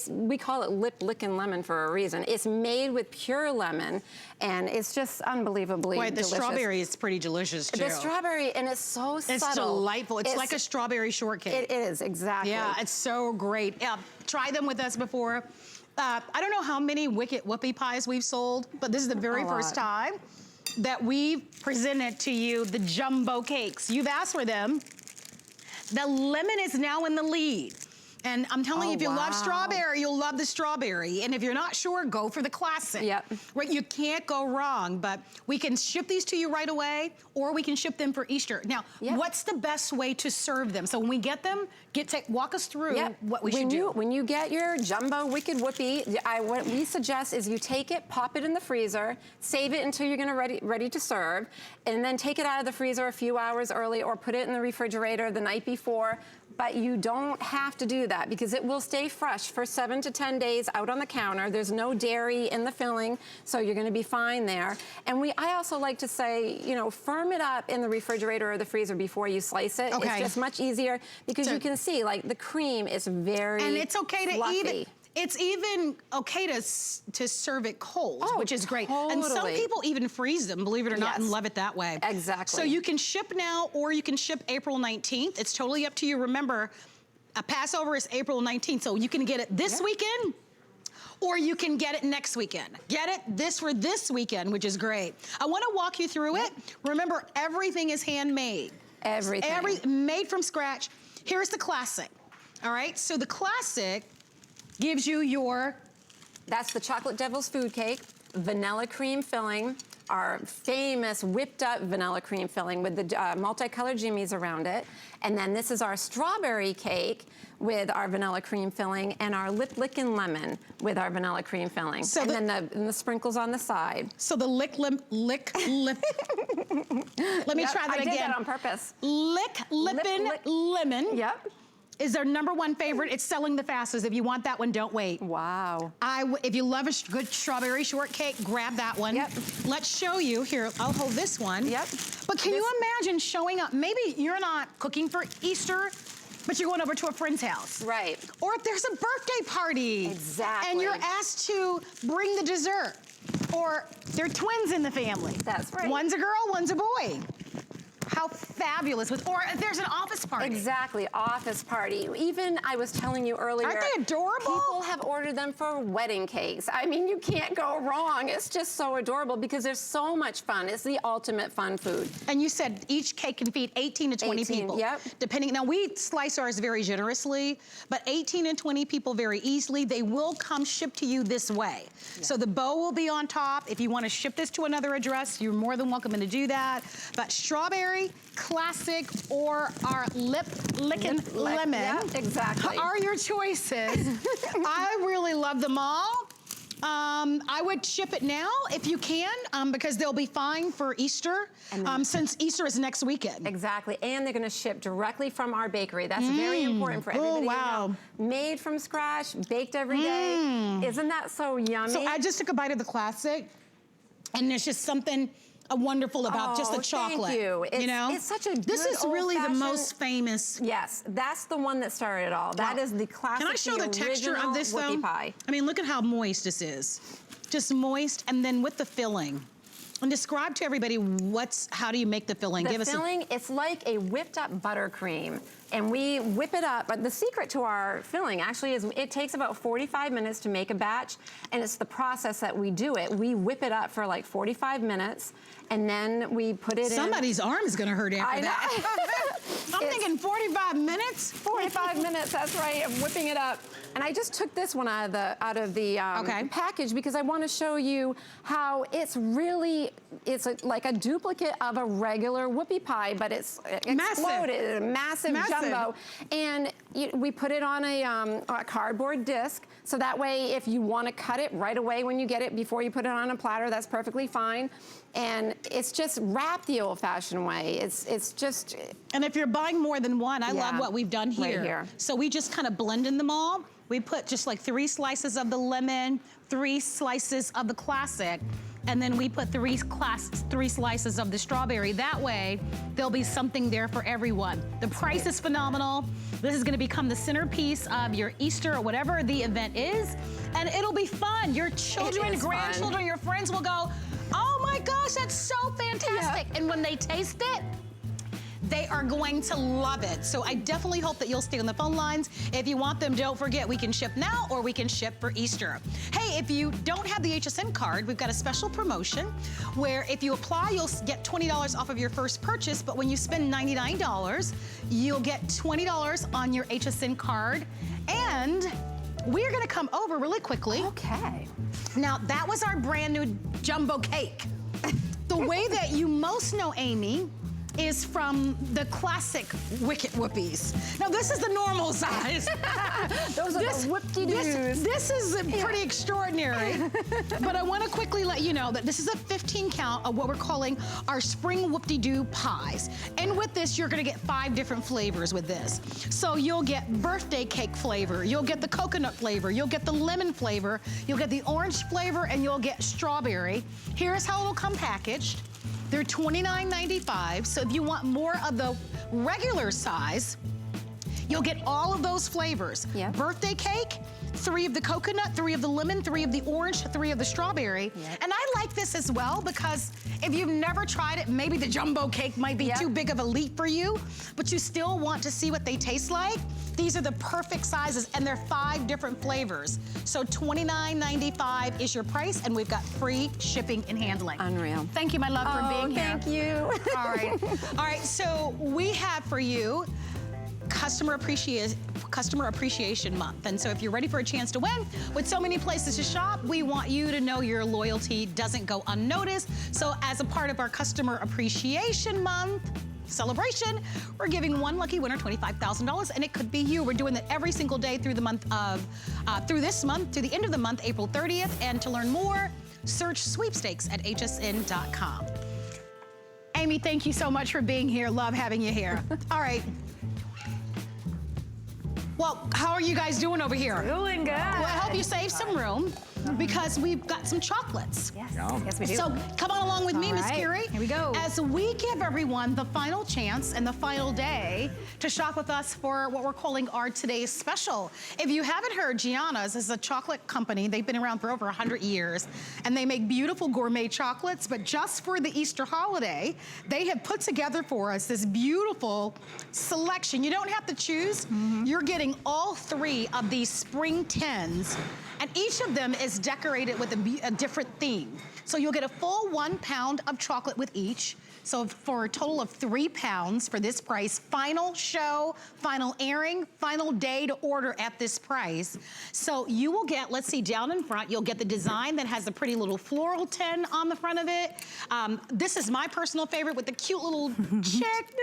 we call it lip-licking lemon for a reason. It's made with pure lemon, and it's just unbelievably delicious. The strawberry is pretty delicious, too. The strawberry, and it's so subtle. It's delightful. It's like a strawberry shortcake. It is, exactly. Yeah, it's so great. Try them with us before. I don't know how many Wicked Whoopie pies we've sold, but this is the very first time that we've presented to you the jumbo cakes. You've asked for them. The lemon is now in the lead. And I'm telling you, if you love strawberry, you'll love the strawberry. And if you're not sure, go for the classic. Right, you can't go wrong. But we can ship these to you right away, or we can ship them for Easter. Now, what's the best way to serve them? So when we get them, walk us through what we should do. When you get your jumbo Wicked Whoopie, what we suggest is you take it, pop it in the freezer, save it until you're ready to serve, and then take it out of the freezer a few hours early, or put it in the refrigerator the night before. But you don't have to do that because it will stay fresh for 7 to 10 days out on the counter. There's no dairy in the filling, so you're gonna be fine there. And I also like to say, you know, firm it up in the refrigerator or the freezer before you slice it. It's just much easier because you can see, like, the cream is very And it's okay to fluffy. eat it. It's even okay to serve it cold, which is great. And some people even freeze them, believe it or not, and love it that way. Exactly. So you can ship now, or you can ship April 19th. It's totally up to you. Remember, a Passover is April 19th, so you can get it this weekend, or you can get it next weekend. Get it for this weekend, which is great. I want to walk you through it. Remember, everything is handmade. Everything. Made from scratch. Here's the classic. All right, so the classic gives you that's the Chocolate Devil's Food Cake, vanilla cream filling, our famous whipped up vanilla cream filling with the multicolored jimmies around it. And then this is our strawberry cake with our vanilla cream filling, and our lip-licking lemon with our vanilla cream filling. So then the sprinkles on the side. So the lick lip. Let me try that again. I did that on purpose. Lippin' lemon. is their #1 favorite. It's selling the fastest. If you want that one, don't wait. Wow. If you love a good strawberry shortcake, grab that one. Yep. Let's show you. Here, I'll hold this one. Yep. But can you imagine showing up? Maybe you're not cooking for Easter, but you're going over to a friend's house. Right. Or if there's a birthday party. Exactly. And you're asked to bring the dessert. Or they're twins in the family. That's right. One's a girl, one's a boy. How fabulous. Or if there's an office party. Exactly, office party. Even, I was telling you earlier. Aren't they adorable? People have ordered them for wedding cakes. I mean, you can't go wrong. It's just so adorable because there's so much fun. It's the ultimate fun food. And you said each cake can feed 18 to 20 people. Yep. Depending, now we slice ours very generously, but 18 and 20 people very easily. They will come shipped to you this way. Yep. So the bow will be on top. If you want to ship this to another address, you're more than welcome to do that. But strawberry, classic, or our lip-licking lemon. Yeah, exactly. Are your choices. I really love them all. I would ship it now if you can, because they'll be fine for Easter, since Easter is next weekend. Exactly, and they're gonna ship directly from our bakery. That's very important for everybody to know. Made from scratch, baked every day. Isn't that so yummy? So I just took a bite of the classic, and there's just something wonderful about just the chocolate. Thank you. You know, it's such a good This is really the old-fashioned- most famous. Yes, that's the one that started it all. That is the classic. Can I show the texture of this though? Whoopie pie. I mean, look at how moist this is. Just moist, and then with the filling. And describe to everybody how do you make the filling? The filling, it's like a whipped up buttercream. And we whip it up, but the secret to our filling actually is it takes about 45 minutes to make a batch, and it's the process that we do it. We whip it up for like 45 minutes, and then we put it in. Somebody's arm is gonna hurt after that. I'm thinking 45 minutes? 45 minutes, that's right, of whipping it up. And I just took this one out of the package because I want to show you how it's really, like a duplicate of a regular whoopie pie, but it's exploded, massive jumbo. And we put it on a cardboard disc, so that way if you want to cut it right away when you get it before you put it on a platter, that's perfectly fine. And it's just wrapped the old-fashioned way. It's just... And if you're buying more than one, I love what we've done here. Right here. So we just kind of blended them all. We put just like 3 slices of the lemon, 3 slices of the classic, and then we put 3 slices of the strawberry. That way, there'll be something there for everyone. The price is phenomenal. This is gonna become the centerpiece of your Easter or whatever the event is, and it'll be fun. Your children, grandchildren, your friends will go, oh my gosh, that's so fantastic. And when they taste it, they are going to love it. So I definitely hope that you'll stay on the phone lines. If you want them, don't forget, we can ship now or we can ship for Easter. Hey, if you don't have the HSN card, we've got a special promotion where if you apply, you'll get $20 off of your first purchase, but when you spend $99, you'll get $20 on your HSN card. And we're gonna come over really quickly. Okay. Now, that was our brand new jumbo cake. The way that you most know Amy is from the classic Wicked Whoopies. Now this is the normal size. Those are the whoop-de-doos. This is pretty extraordinary. But I wanna quickly let you know that this is a 15 count of what we're calling our spring whoop-de-doo pies. And with this, you're gonna get 5 different flavors with this. So you'll get birthday cake flavor, you'll get the coconut flavor, you'll get the lemon flavor, you'll get the orange flavor, and you'll get strawberry. Here's how it'll come packaged. They're $29.95, so if you want more of the regular size, you'll get all of those flavors. Yep. Birthday cake, 3 of the coconut, 3 of the lemon, 3 of the orange, 3 of the strawberry. Yep. And I like this as well because if you've never tried it, maybe the jumbo cake might be too big of a leap for you, but you still want to see what they taste like. These are the perfect sizes, and they're 5 different flavors. So $29.95 is your price, and we've got free shipping and handling. Unreal. Thank you, my love, for being here. Thank you. All right. All right, so we have for you Customer Appreciation Month. And so if you're ready for a chance to win, with so many places to shop, we want you to know your loyalty doesn't go unnoticed. So as a part of our Customer Appreciation Month celebration, we're giving one lucky winner $25,000, and it could be you. We're doing that every single day through the month of, through this month, to the end of the month, April 30th. And to learn more, search sweepstakes at hsn.com. Amy, thank you so much for being here. Love having you here. All right. Well, how are you guys doing over here? Doing good. Well, I hope you save some room because we've got some chocolates. Yes, yes we do. So come on along with me, Miss Curie. Here we go. As we give everyone the final chance and the final day to shop with us for what we're calling our today's special. If you haven't heard, Gianna's is a chocolate company. They've been around for over 100 years, and they make beautiful gourmet chocolates, but just for the Easter holiday, they have put together for us this beautiful selection. You don't have to choose. You're getting all 3 of these spring tins, and each of them is decorated with a different theme. So you'll get a full 1 pound of chocolate with each. So for a total of 3 pounds for this price, final show, final airing, final day to order at this price. So you will get, let's see, down in front, you'll get the design that has a pretty little floral tin on the front of it. This is my personal favorite with the cute little chick.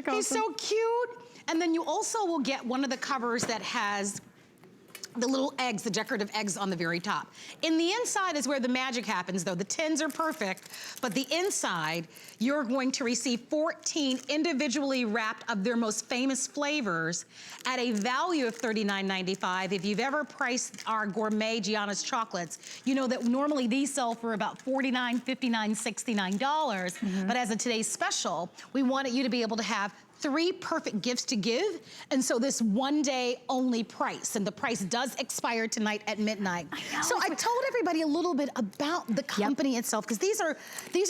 He's so cute. And then you also will get one of the covers that has the little eggs, the decorative eggs on the very top. In the inside is where the magic happens, though. The tins are perfect, but the inside, you're going to receive 14 individually wrapped of their most famous flavors at a value of $39.95. If you've ever priced our gourmet Gianna's chocolates, you know that normally these sell for about $49, $59, $69. But as a today's special, we wanted you to be able to have 3 perfect gifts to give, and so this 1 day only price, and the price does expire tonight at midnight. So I told everybody a little bit about the company itself, because these are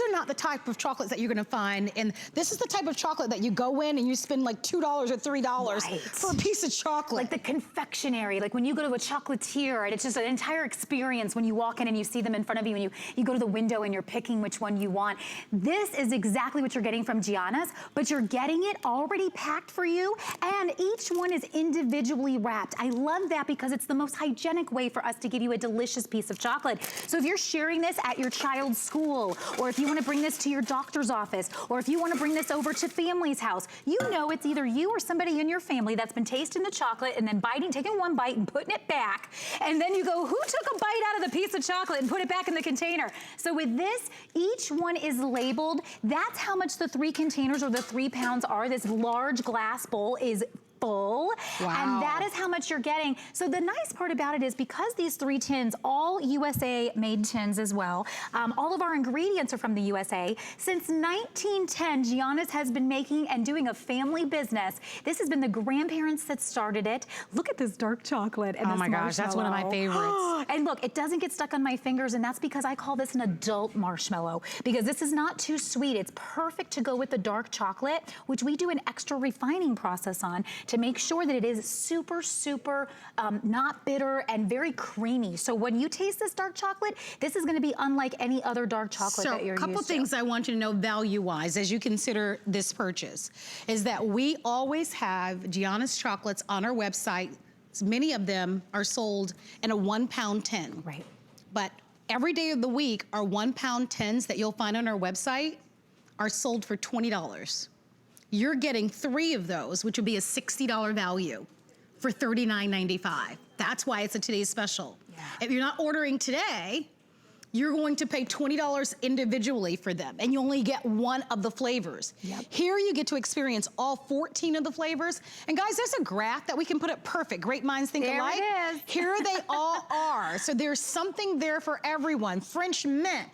not the type of chocolates that you're gonna find, and this is the type of chocolate that you go in and you spend like $2 or $3 for a piece of chocolate. Like the confectionery, like when you go to a chocolatier, and it's just an entire experience when you walk in and you see them in front of you, and you go to the window and you're picking which one you want. This is exactly what you're getting from Gianna's, but you're getting it already packed for you, and each one is individually wrapped. I love that because it's the most hygienic way for us to give you a delicious piece of chocolate. So if you're sharing this at your child's school, or if you want to bring this to your doctor's office, or if you want to bring this over to family's house, you know it's either you or somebody in your family that's been tasting the chocolate and then taking 1 bite and putting it back, and then you go, who took a bite out of the piece of chocolate and put it back in the container? So with this, each one is labeled. That's how much the 3 containers or the 3 pounds are. This large glass bowl is full, and that is how much you're getting. So the nice part about it is because these 3 tins, all USA made tins as well, all of our ingredients are from the USA. Since 1910, Gianna's has been making and doing a family business. This has been the grandparents that started it. Look at this dark chocolate and oh my gosh, that's one of my favorites. And look, it doesn't get stuck on my fingers, and that's because I call this an adult marshmallow, because this is not too sweet. It's perfect to go with the dark chocolate, which we do an extra refining process on to make sure that it is super, super not bitter and very creamy. So when you taste this dark chocolate, this is gonna be unlike any other dark chocolate that you're used to. So a couple things I want you to know value-wise as you consider this purchase is that we always have Gianna's chocolates on our website. Many of them are sold in a 1 pound tin. Right. But every day of the week, our 1 pound tins that you'll find on our website are sold for $20. You're getting 3 of those, which would be a $60 value for $39.95. That's why it's a today's special. Yeah. If you're not ordering today, you're going to pay $20 individually for them, and you only get 1 of the flavors. Yep. Here you get to experience all 14 of the flavors. And guys, there's a graph that we can put up perfect. Great minds think alike. There it is. Here they all are. So there's something there for everyone. French mint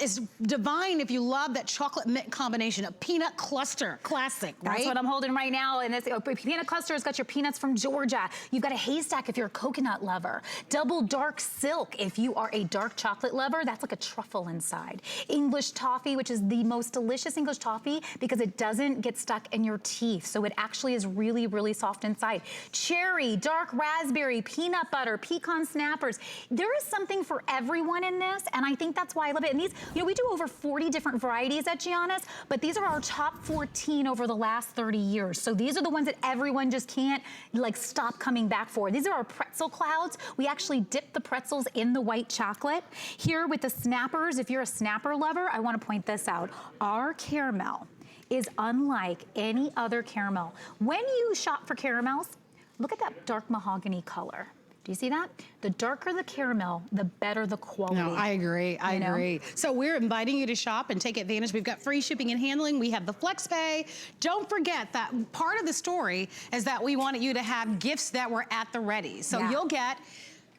is divine if you love that chocolate mint combination. A peanut cluster, classic, right? That's what I'm holding right now. And this peanut cluster has got your peanuts from Georgia. You've got a haystack if you're a coconut lover. Double dark silk if you are a dark chocolate lover. That's like a truffle inside. English toffee, which is the most delicious English toffee because it doesn't get stuck in your teeth. So it actually is really, really soft inside. Cherry, dark raspberry, peanut butter, pecan snappers. There is something for everyone in this, and I think that's why I love it. And these, you know, we do over 40 different varieties at Gianna's, but these are our top 14 over the last 30 years. So these are the ones that everyone just can't like stop coming back for. These are our pretzel clouds. We actually dip the pretzels in the white chocolate. Here with the snappers, if you're a snapper lover, I want to point this out. Our caramel is unlike any other caramel. When you shop for caramels, look at that dark mahogany color. Do you see that? The darker the caramel, the better the quality. No, I agree, I agree. So we're inviting you to shop and take advantage. We've got free shipping and handling. We have the Flex Pay. Don't forget that part of the story is that we wanted you to have gifts that were at the ready. So you'll get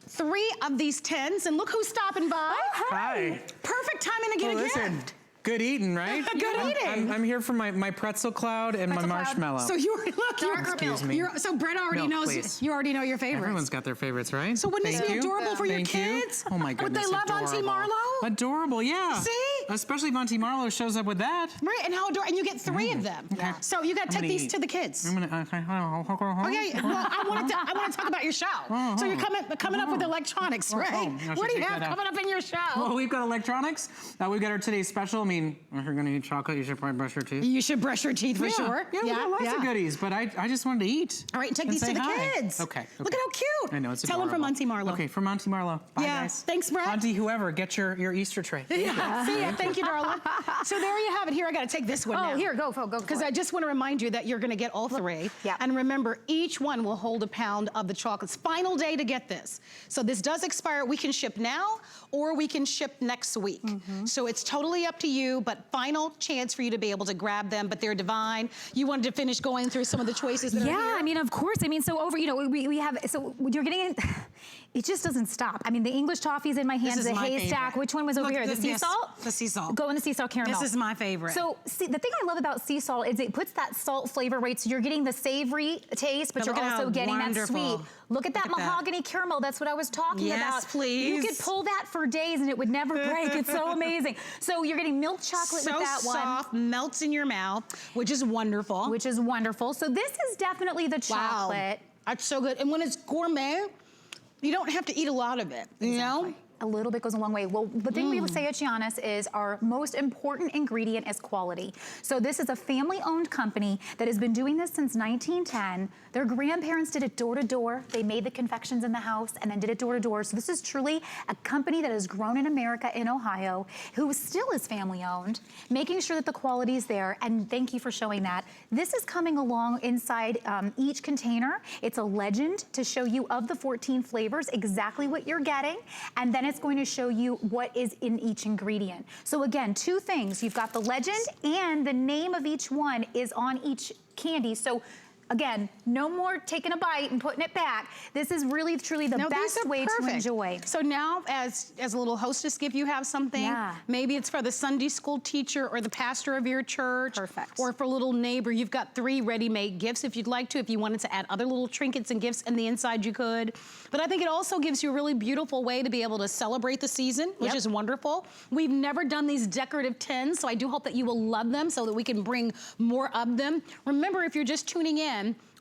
3 of these tins, and look who's stopping by. Oh, hi. Perfect timing to get a gift. Good eating, right? Good eating. I'm here for my pretzel cloud and my marshmallow. So you already so Brett already knows. Please. You already know your favorites. Everyone's got their favorites, right? So wouldn't this be adorable for your kids? Oh my goodness, would they love adorable. Auntie Marlo? Adorable, yeah. See? Especially if Auntie Marlo shows up with that. Right, and how adorable. And you get 3 of them. Okay. So you got to take these to the kids. I'm gonna. Okay. Okay. Well, I want to talk about your show. So you're coming up with electronics, right? What do you have coming up in your show? Well, we've got electronics. We've got our today's special. I mean, if you're gonna eat chocolate, you should probably brush your teeth. You should brush your teeth for sure. Yeah, we got lots of goodies, but I just wanted to eat. All right, take these to the kids. Okay. Look at how cute. I know, it's Tell them from Auntie Marlo. Okay, from Auntie Marlo. Bye, guys. Thanks, Brett. Auntie, whoever, get your Easter tray. Yeah. See ya. Thank you, darling. So there you have it. Here, I got to take this one now. Oh, here, go. Because I just want to remind you that you're going to get all 3. Yeah. And remember, each one will hold a pound of the chocolates. Final day to get this. So this does expire. We can ship now, or we can ship next week. So it's totally up to you, but final chance for you to be able to grab them, but they're divine. You wanted to finish going through some of the choices that are here? I mean, of course. I mean, so over, we have, so you're getting it just doesn't stop. I mean, the English toffee's in my hands, the haystack. Which one was over here? The sea salt? The sea salt. Go in the sea salt caramel. This is my favorite. So see, the thing I love about sea salt is it puts that salt flavor, right? So you're getting the savory taste, but you're also getting that sweet. Look at that mahogany caramel. That's what I was talking about. Yes, please. You could pull that for days and it would never break. It's so amazing. So you're getting milk chocolate with that one. So soft, melts in your mouth, which is wonderful. Which is wonderful. So this is definitely the chocolate. That's so good. And when it's gourmet, you don't have to eat a lot of it, you know? A little bit goes a long way. Well, the thing we would say at Gianna's is our most important ingredient is quality. So this is a family-owned company that has been doing this since 1910. Their grandparents did it door to door. They made the confections in the house and then did it door to door. So this is truly a company that has grown in America, in Ohio, who still is family-owned, making sure that the quality is there. And thank you for showing that. This is coming along inside each container. It's a legend to show you of the 14 flavors exactly what you're getting. And then it's going to show you what is in each ingredient. So again, 2 things. You've got the legend and the name of each one is on each candy. So again, no more taking a bite and putting it back. This is really, truly the best way to enjoy. So now, as a little hostess gift, you have something. Maybe it's for the Sunday school teacher or the pastor of your church. Perfect. Or for a little neighbor. You've got 3 ready-made gifts if you'd like to. If you wanted to add other little trinkets and gifts in the inside, you could. But I think it also gives you a really beautiful way to be able to celebrate the season, which is wonderful. We've never done these decorative tins, so I do hope that you will love them so that we can bring more of them. Remember, if you're just tuning in,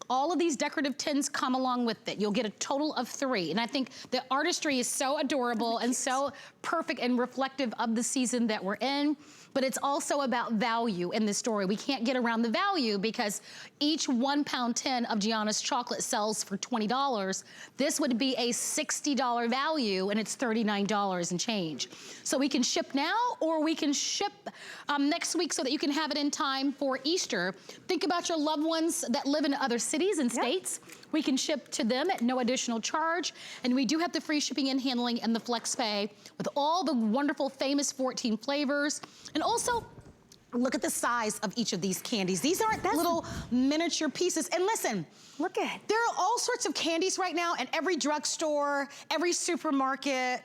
all of these decorative tins come along with it. You'll get a total of 3. And I think the artistry is so adorable and so perfect and reflective of the season that we're in. But it's also about value in this story. We can't get around the value because each 1-pound tin of Gianna's chocolate sells for $20. This would be a $60 value and it's $39 and change. So we can ship now or we can ship next week so that you can have it in time for Easter. Think about your loved ones that live in other cities and states. We can ship to them at no additional charge. And we do have the free shipping and handling and the flex pay with all the wonderful, famous 14 flavors. And also, look at the size of each of these candies. These aren't little miniature pieces. And listen, look at, there are all sorts of candies right now at every drugstore, every supermarket.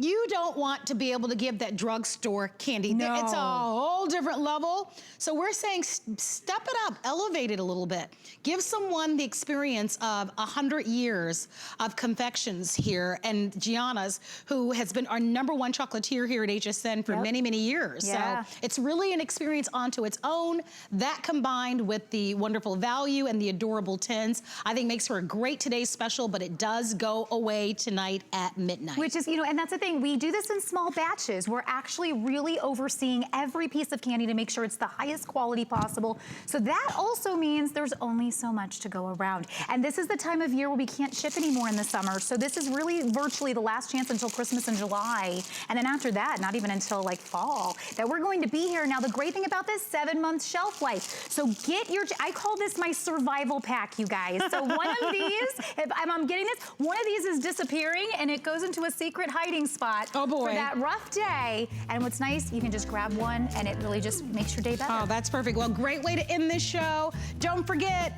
You don't want to be able to give that drugstore candy. No. It's a whole different level. So we're saying step it up, elevate it a little bit. Give someone the experience of 100 years of confections here, and Gianna's, who has been our #1 chocolatier here at HSN for many, many years. So it's really an experience onto its own. That combined with the wonderful value and the adorable tins, I think makes for a great today's special, but it does go away tonight at midnight. Which is, you know, and that's the thing. thing, we do this in small batches. We're actually really overseeing every piece of candy to make sure it's the highest quality possible. So that also means there's only so much to go around. And this is the time of year where we can't ship anymore in the summer. So this is really virtually the last chance until Christmas in July. And then after that, not even until like fall, that we're going to be here. Now, the great thing about this, 7-month shelf life. So get your, I call this my survival pack, you guys. So one of these, if I'm getting this, one of these is disappearing and it goes into a secret hiding spot for that rough day. And what's nice, you can just grab one and it really just makes your day better. Oh, that's perfect. Well, great way to end this show. Don't forget,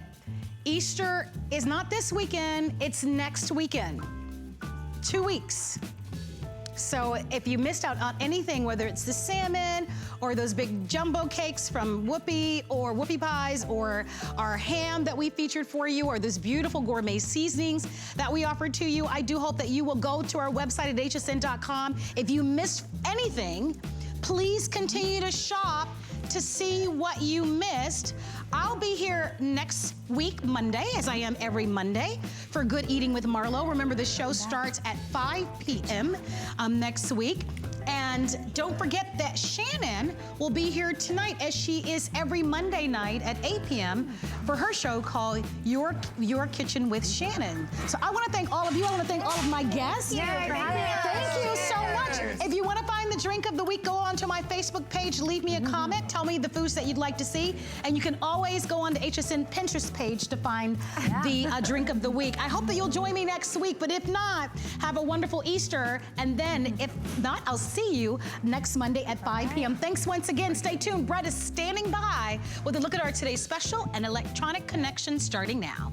Easter is not this weekend, it's next weekend. 2 weeks. So if you missed out on anything, whether it's the salmon or those big jumbo cakes from Whoopie or Whoopie pies or our ham that we featured for you or those beautiful gourmet seasonings that we offered to you, I do hope that you will go to our website at hsn.com. If you missed anything, please continue to shop to see what you missed. I'll be here next week, Monday, as I am every Monday, for Good Eating with Marlo. Remember, the show starts at 5 p.m. Next week. And don't forget that Shannon will be here tonight, as she is every Monday night at 8 p.m. for her show called Your Kitchen with Shannon. So I want to thank all of you. I want to thank all of my guests. Thank you so much. If you want to find the drink of the week, go on to my Facebook page, leave me a comment, tell me the foods that you'd like to see, and you can always go on to HSN Pinterest page to find the drink of the week. I hope that you'll join me next week, but if not, have a wonderful Easter, and then if not, I'll see you next Monday at 5 p.m. Thanks once again. Stay tuned. Brett is standing by with a look at our today's special and electronic connection starting now.